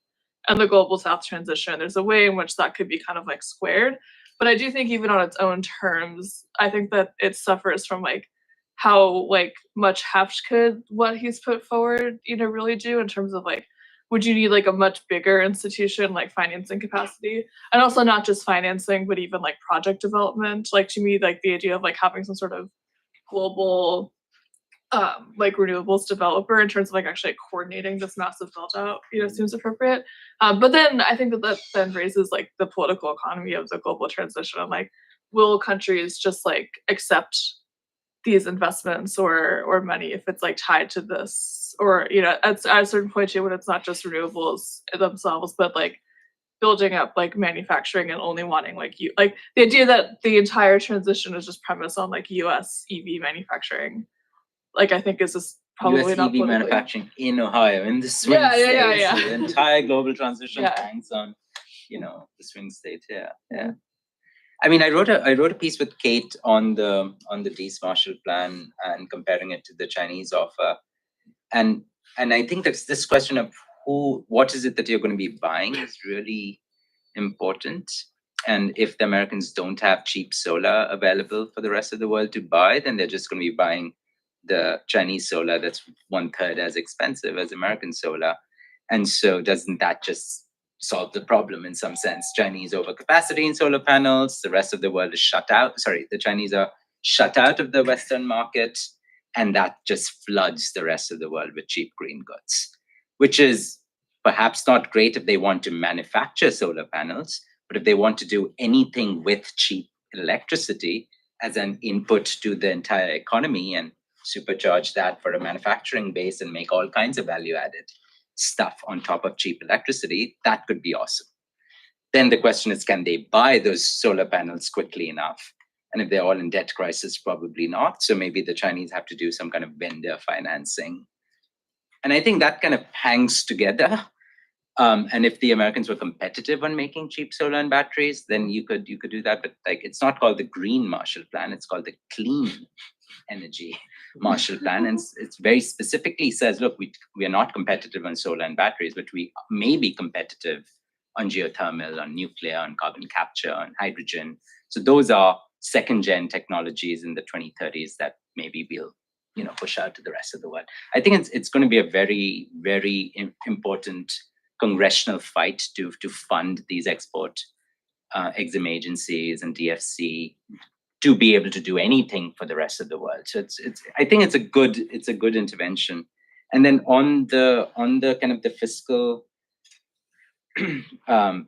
and the global South transition. There's a way in which that could be kind of squared, But I do think even on its own terms, I think that it suffers from like how like much heft could what he's put forward, really do in terms of like, would you need like a much bigger institution like financing capacity, and also not just financing, but even like project development. Like to me, like the idea of like having some sort of global like renewables developer in terms of like actually coordinating this massive build out, seems appropriate. But then I think that then raises like the political economy of the global transition, and like, will countries just like accept these investments or money if it's like tied to this, or at a certain point too, when it's not just renewables themselves, but like building up like manufacturing and only wanting like the idea that the entire transition is just premised on like US EV manufacturing, like I think is just probably US not EV politically. manufacturing in Ohio, in the swing Yeah. states. The entire global transition Yeah. hangs on, the swing state. Yeah. I mean, I wrote a piece with Kate on the Marshall Plan and comparing it to the Chinese offer, and I think that's this question of what is it that you're going to be buying is really important. And if the Americans don't have cheap solar available for the rest of the world to buy, then they're just going to be buying the Chinese solar that's 1/3 as expensive as American solar. And so doesn't that just solve the problem in some sense? Chinese overcapacity in solar panels, the rest of the world is shut out. Sorry, the Chinese are shut out of the Western market, and that just floods the rest of the world with cheap green goods, which is perhaps not great if they want to manufacture solar panels, but if they want to do anything with cheap electricity as an input to the entire economy and supercharge that for a manufacturing base and make all kinds of value added stuff on top of cheap electricity, that could be awesome. Then the question is, can they buy those solar panels quickly enough? And if they're all in debt crisis, probably not. So maybe the Chinese have to do some kind of vendor financing. And I think that kind of hangs together. And if the Americans were competitive on making cheap solar and batteries, then you could do that. But like, it's not called the Green Marshall Plan; it's called the Clean Energy Marshall Plan, and it's very specifically says, look, we are not competitive on solar and batteries, but we may be competitive on geothermal, on nuclear, on carbon capture, on hydrogen. So those are second-gen technologies in the 2030s that maybe we'll push out to the rest of the world. I think it's going to be a very, very important congressional fight to fund these export exim agencies and DFC to be able to do anything for the rest of the world. So I think it's a good intervention. And then on the kind of the fiscal,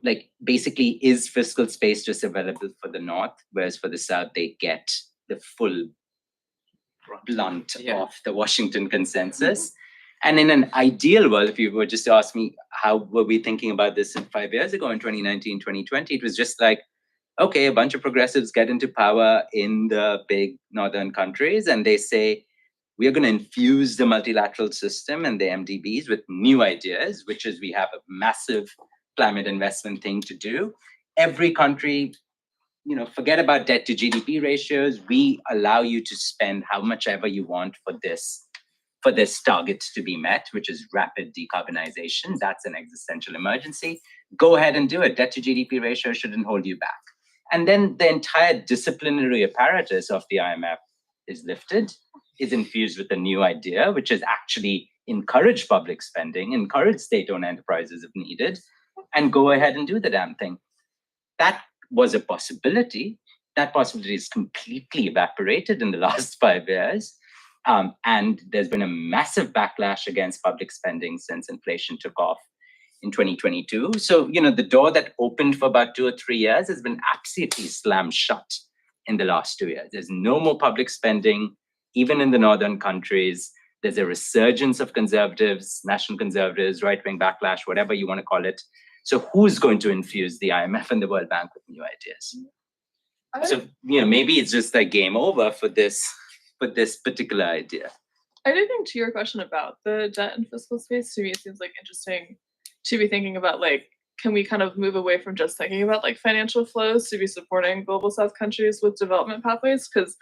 like basically, is fiscal space just available for the North, whereas for the South they get the full blunt of the Washington consensus. And in an ideal world, if you were just to ask me how were we thinking about this 5 years ago in 2019, 2020, it was just like, okay, a bunch of progressives get into power in the big northern countries and they say, we are going to infuse the multilateral system and the MDBs with new ideas, which is we have a massive climate investment thing to do. Every country, forget about debt to GDP ratios. We allow you to spend how much ever you want for this target to be met, which is rapid decarbonization. That's an existential emergency. Go ahead and do it. Debt to GDP ratio shouldn't hold you back. And then the entire disciplinary apparatus of the IMF is lifted, is infused with a new idea, which is actually encourage public spending, encourage state-owned enterprises if needed, and go ahead and do the damn thing. That was a possibility. That possibility is completely evaporated in the last 5 years. And there's been a massive backlash against public spending since inflation took off in 2022. So, the door that opened for about 2 or 3 years has been absolutely slammed shut in the last 2 years. There's no more public spending, even in the northern countries. There's a resurgence of conservatives, national conservatives, right-wing backlash, whatever you want to call it. So who's going to infuse the IMF and the World Bank with new ideas? So, maybe it's just like game over for this particular idea. I do think to your question about the debt and fiscal space, to me, it seems like interesting to be thinking about, like, can we kind of move away from just thinking about like financial flows to be supporting global South countries with development pathways? Because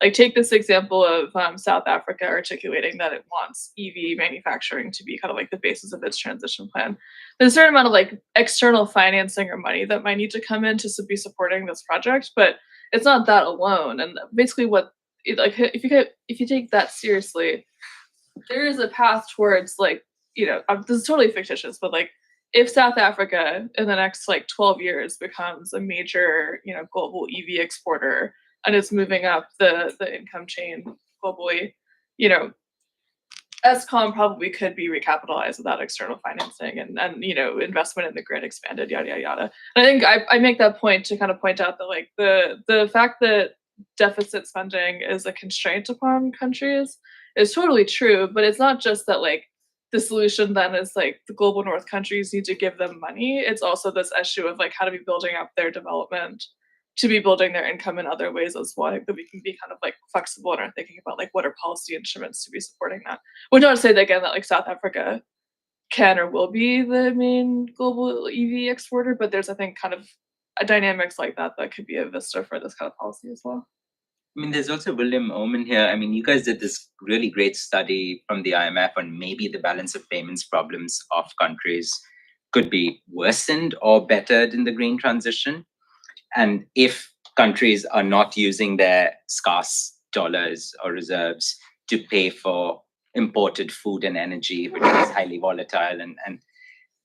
Like take this example of South Africa articulating that it wants EV manufacturing to be kind of like the basis of its transition plan. There's a certain amount of like external financing or money that might need to come in to be supporting this project, but it's not that alone. And basically if you take that seriously, there is a path towards like, this is totally fictitious, but like if South Africa in the next like 12 years becomes a major, global EV exporter and it's moving up the income chain globally, ESCOM probably could be recapitalized without external financing and investment in the grid expanded, yada, yada, yada. And I think I make that point to kind of point out that like the fact that deficit spending is a constraint upon countries is totally true, but it's not just that like the solution then is like the global north countries need to give them money. It's also this issue of like how to be building up their development to be building their income in other ways as well, that we can be kind of like flexible in our thinking about like what are policy instruments to be supporting that. Which not to say that again that like South Africa can or will be the main global EV exporter, but there's I think kind of a dynamics like that could be a vista for this kind of policy as well. I mean, there's also William Oman here. I mean, you guys did this really great study from the IMF on maybe the balance of payments problems of countries could be worsened or bettered in the green transition. And if countries are not using their scarce dollars or reserves to pay for imported food and energy, which is highly volatile,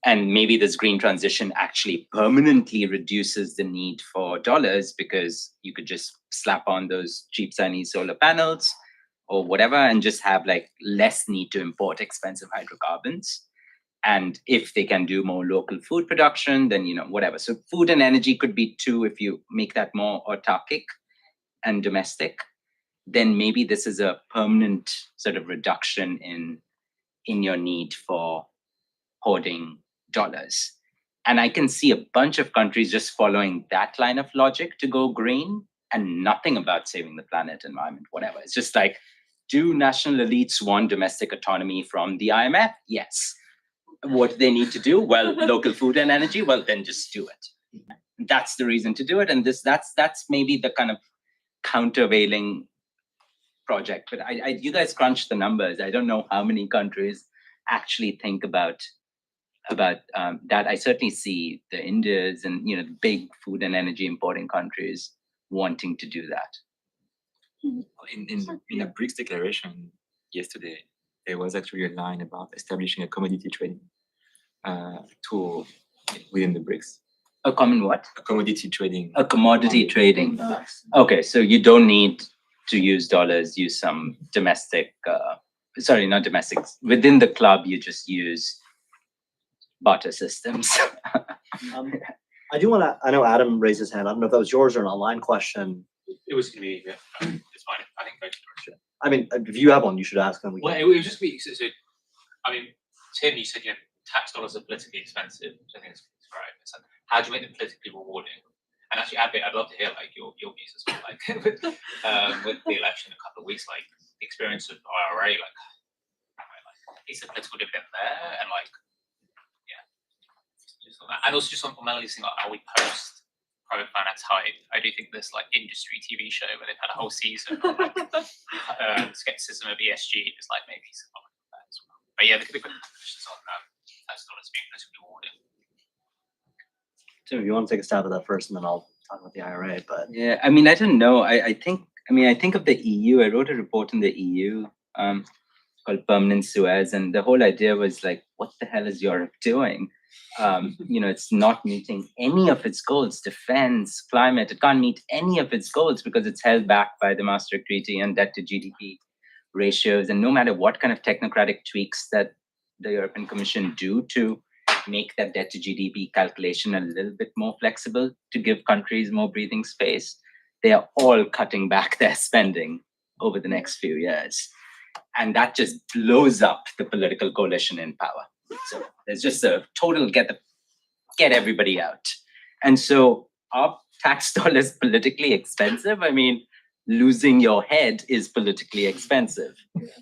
and maybe this green transition actually permanently reduces the need for dollars because you could just slap on those cheap Chinese solar panels or whatever and just have like less need to import expensive hydrocarbons. And if they can do more local food production, then, whatever. So food and energy could be two if you make that more autarkic and domestic. Then maybe this is a permanent sort of reduction in your need for hoarding dollars. And I can see a bunch of countries just following that line of logic to go green and nothing about saving the planet, environment, whatever. It's just like, do national elites want domestic autonomy from the IMF? Yes. What do they need to do? Well, local food and energy, well, then just do it. That's the reason to do it. And that's maybe the kind of countervailing project. But you guys crunch the numbers. I don't know how many countries actually think about that. I certainly see the Indias and the big food and energy importing countries wanting to do that. In a BRICS declaration yesterday, there was actually a line about establishing a commodity trading tool within the BRICS. A common what? A commodity trading. A commodity trading. Okay, so you don't need to use dollars, use some domestic, sorry, not domestic. Within the club, you just use barter systems. I know Adam raised his hand. I don't know if that was yours or an online question. It was going to be, yeah. It's fine. I think both are. I mean, if you have one, you should ask them. Well, it would just be, so, I mean, Tim, you said, tax dollars are politically expensive, which I think is right. So how do you make them politically rewarding? And actually, I'd love to hear like your views as well, like with the election a couple of weeks, like the experience of IRA, like is the political dividend there, and like, yeah, and also just on Melanie's thing, like, are we post private finance hype? I do think this like industry TV show where they've had a whole season of like skepticism of ESG is like maybe some of that as well. But yeah, the quick questions on tax dollars being politically rewarded. Tim, if you want to take a stab at that first, and then I'll talk about the IRA. But yeah, I mean, I don't know. I think of the EU. I wrote a report in the EU called Permanent Suez, and the whole idea was like, what the hell is Europe doing? It's not meeting any of its goals, defense, climate. It can't meet any of its goals because it's held back by the Maastricht Treaty and debt to GDP ratios. And no matter what kind of technocratic tweaks that the European Commission do to make that debt to GDP calculation a little bit more flexible to give countries more breathing space, they are all cutting back their spending over the next few years. And that just blows up the political coalition in power. So there's just a total get everybody out. And so are tax dollars politically expensive? I mean, losing your head is politically expensive,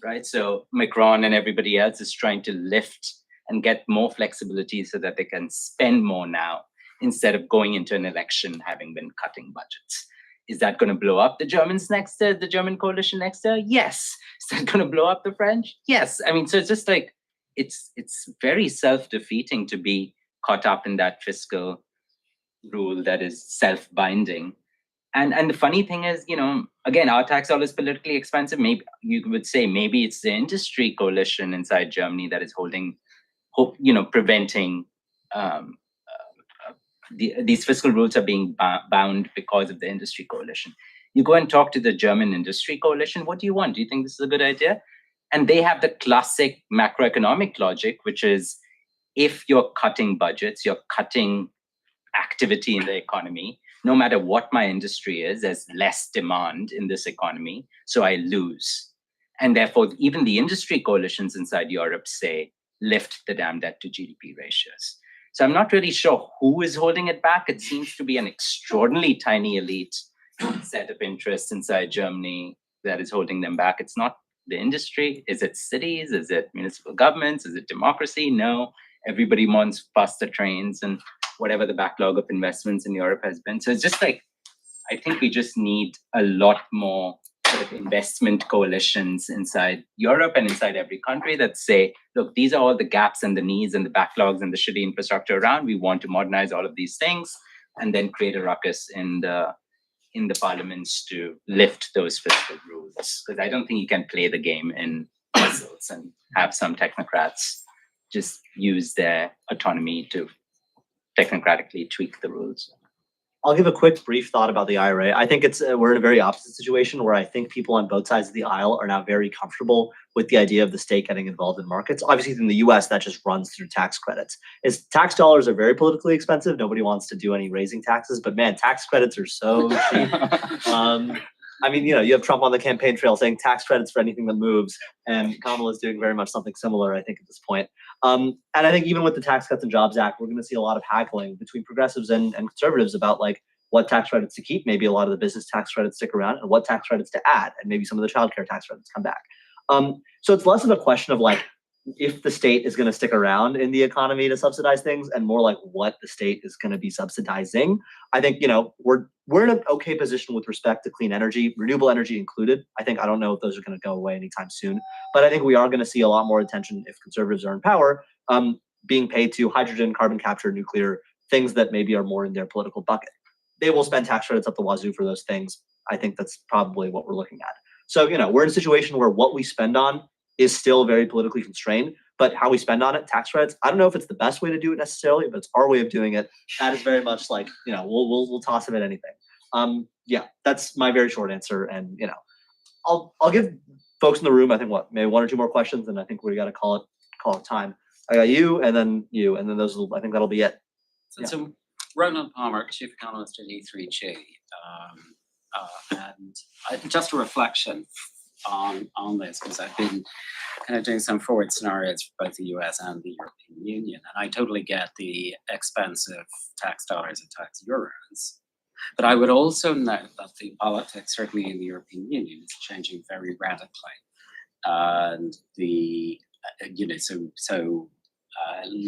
right? So Macron and everybody else is trying to lift and get more flexibility so that they can spend more now instead of going into an election having been cutting budgets. Is that going to blow up the Germans next year, the German coalition next year? Yes. Is that going to blow up the French? Yes. I mean, so it's just like, it's very self-defeating to be caught up in that fiscal rule that is self-binding. And the funny thing is, again, our tax dollar is politically expensive. Maybe you would say maybe it's the industry coalition inside Germany that is preventing these fiscal rules are being bound because of the industry coalition. You go and talk to the German industry coalition. What do you want? Do you think this is a good idea? And they have the classic macroeconomic logic, which is if you're cutting budgets, you're cutting activity in the economy. No matter what my industry is, there's less demand in this economy, so I lose. And therefore, even the industry coalitions inside Europe say, lift the damn debt to GDP ratios. So I'm not really sure who is holding it back. It seems to be an extraordinarily tiny elite set of interests inside Germany that is holding them back. It's not the industry. Is it cities? Is it municipal governments? Is it democracy? No. Everybody wants faster trains and whatever the backlog of investments in Europe has been. So it's just like, I think we just need a lot more sort of investment coalitions inside Europe and inside every country that say, look, these are all the gaps and the needs and the backlogs and the shitty infrastructure around. We want to modernize all of these things and then create a ruckus in the parliaments to lift those fiscal rules. Because I don't think you can play the game in Brussels and have some technocrats just use their autonomy to technocratically tweak the rules. I'll give a quick brief thought about the IRA. I think we're in a very opposite situation where I think people on both sides of the aisle are now very comfortable with the idea of the state getting involved in markets. Obviously, in the US, that just runs through tax credits. Tax dollars are very politically expensive. Nobody wants to do any raising taxes, but man, tax credits are so cheap. I mean, you have Trump on the campaign trail saying tax credits for anything that moves, and Kamala is doing very much something similar, I think, at this point. And I think even with the Tax Cuts and Jobs Act, we're going to see a lot of haggling between progressives and conservatives about like what tax credits to keep. Maybe a lot of the business tax credits stick around, and what tax credits to add, and maybe some of the childcare tax credits come back. So it's less of a question of like if the state is going to stick around in the economy to subsidize things, and more like what the state is going to be subsidizing. I think we're in an okay position with respect to clean energy, renewable energy included. I don't know if those are going to go away anytime soon, but I think we are going to see a lot more attention if conservatives are in power, being paid to hydrogen, carbon capture, nuclear, things that maybe are more in their political bucket. They will spend tax credits up the wazoo for those things. I think that's probably what we're looking at. So, we're in a situation where what we spend on is still very politically constrained, but how we spend on it, tax credits, I don't know if it's the best way to do it necessarily, but it's our way of doing it. That is very much like, we'll toss them at anything. Yeah, that's my very short answer. And, I'll give folks in the room, I think maybe one or two more questions, and I think we got to call it time. I got you, and then I think that'll be it. So Ronan Palmer, Chief Economist at E3G, and just a reflection on this, because I've been kind of doing some forward scenarios for both the US and the European Union, and I totally get the expensive tax dollars and tax euros. But I would also note that the politics, certainly in the European Union, is changing very radically, and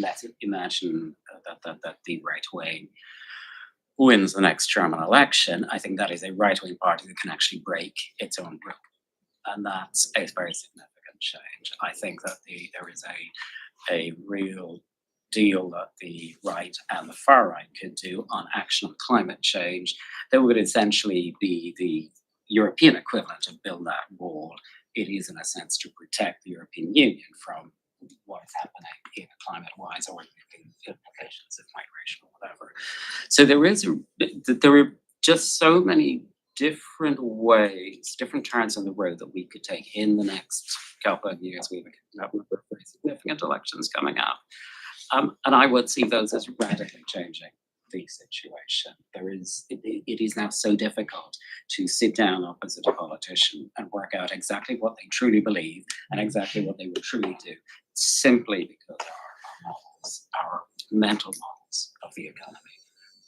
let's imagine that the right wing wins the next German election. I think that is a right-wing party that can actually break its own group. And that's a very significant change. I think that there is a real deal that the right and the far right could do on action on climate change that would essentially be the European equivalent of build that wall. It is, in a sense, to protect the European Union from what is happening in climate-wise or the implications of migration or whatever. So there are just so many different ways, different turns on the road that we could take in the next couple of years. We have a couple of very significant elections coming up. And I would see those as radically changing the situation. It is now so difficult to sit down opposite a politician and work out exactly what they truly believe and exactly what they would truly do, simply because our mental models of the economy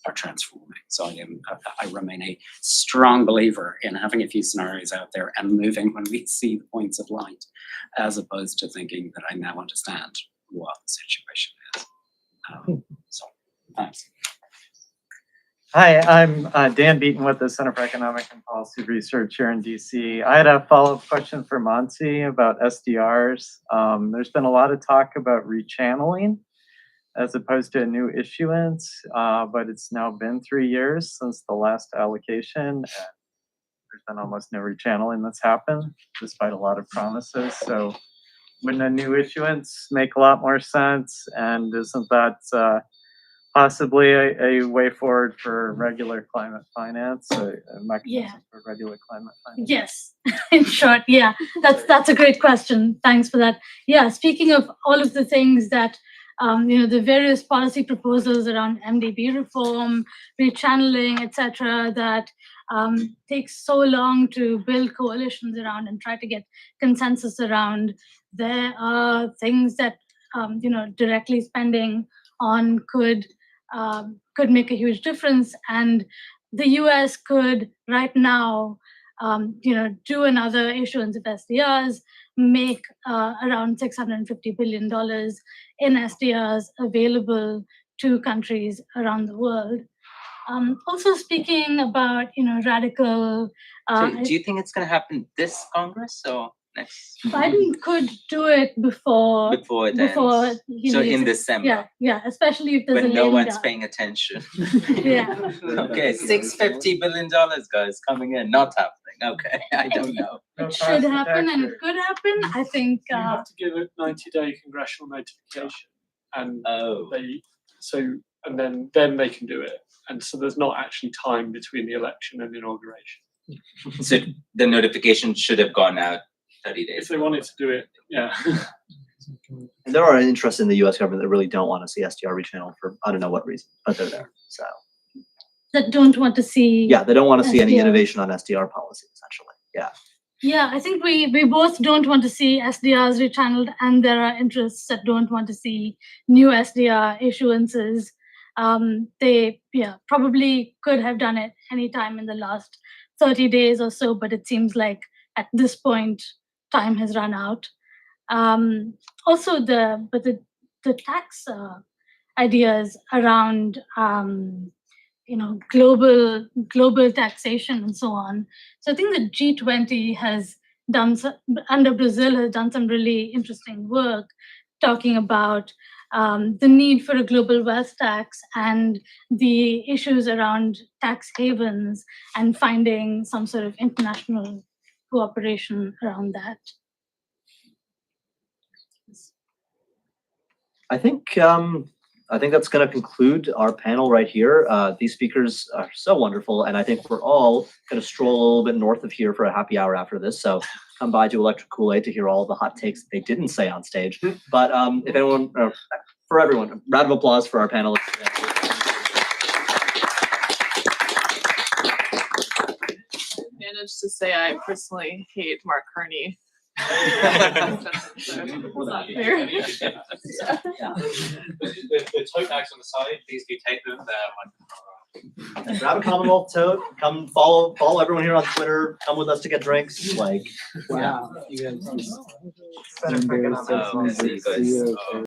are transforming. So I remain a strong believer in having a few scenarios out there and moving when we see the points of light, as opposed to thinking that I now understand what the situation is. So, thanks. Hi, I'm Dan Beaton with the Center for Economic and Policy Research here in DC. I had a follow-up question for Monty about SDRs. There's been a lot of talk about rechanneling as opposed to a new issuance, but it's now been 3 years since the last allocation. And there's been almost no rechanneling that's happened, despite a lot of promises. So wouldn't a new issuance make a lot more sense? And isn't that possibly a way forward for regular climate finance, a mechanism for regular climate finance? Yes, in short, yeah, that's a great question. Thanks for that. Yeah, speaking of all of the things that the various policy proposals around MDB reform, rechanneling, etc., that takes so long to build coalitions around and try to get consensus around. There are things that directly spending on could make a huge difference, and the US could right now do another issuance of SDRs, make around $650 billion in SDRs available to countries around the world. Also speaking about radical So do you think it's going to happen this Congress or next? Biden could do it before it ends. So in December. Yeah, especially if there's when a no lame one's duck. paying attention. Yeah. Okay, $650 billion, guys, coming in, not happening. Okay, I don't know. It should happen and it could happen. I think You have to give a 90-day congressional notification, and and then they can do it. And so there's not actually time between the election and inauguration. So the notification should have gone out 30 days. If they wanted to do it, yeah. And there are interests in the US government that really don't want to see SDR rechanneled for I don't know what reason, but they're there. So that don't want to see. yeah, they don't want to see any SDR. innovation on SDR policy, essentially. Yeah. Yeah, I think we both don't want to see SDRs rechanneled, and there are interests that don't want to see new SDR issuances. They probably could have done it anytime in the last 30 days or so, but it seems like at this point time has run out. Also, the tax ideas around global taxation and so on. So I think the G20 has under Brazil has done some really interesting work talking about the need for a global wealth tax and the issues around tax havens and finding some sort of international cooperation around that. I think that's going to conclude our panel right here. These speakers are so wonderful, and I think we're all going to stroll a little bit north of here for a happy hour after this. So come by to Electric Kool-Aid to hear all the hot takes that they didn't say on stage. But if anyone, for everyone, a round of applause for our panelists. Managed to say I personally hate Mark Carney. The tote bags on the side, please do take them. They're And grab a Commonwealth tote. Come follow everyone here on Twitter. Come with us to get drinks. Like, Wow. You guys. Center for Economics. Oh, see you guys.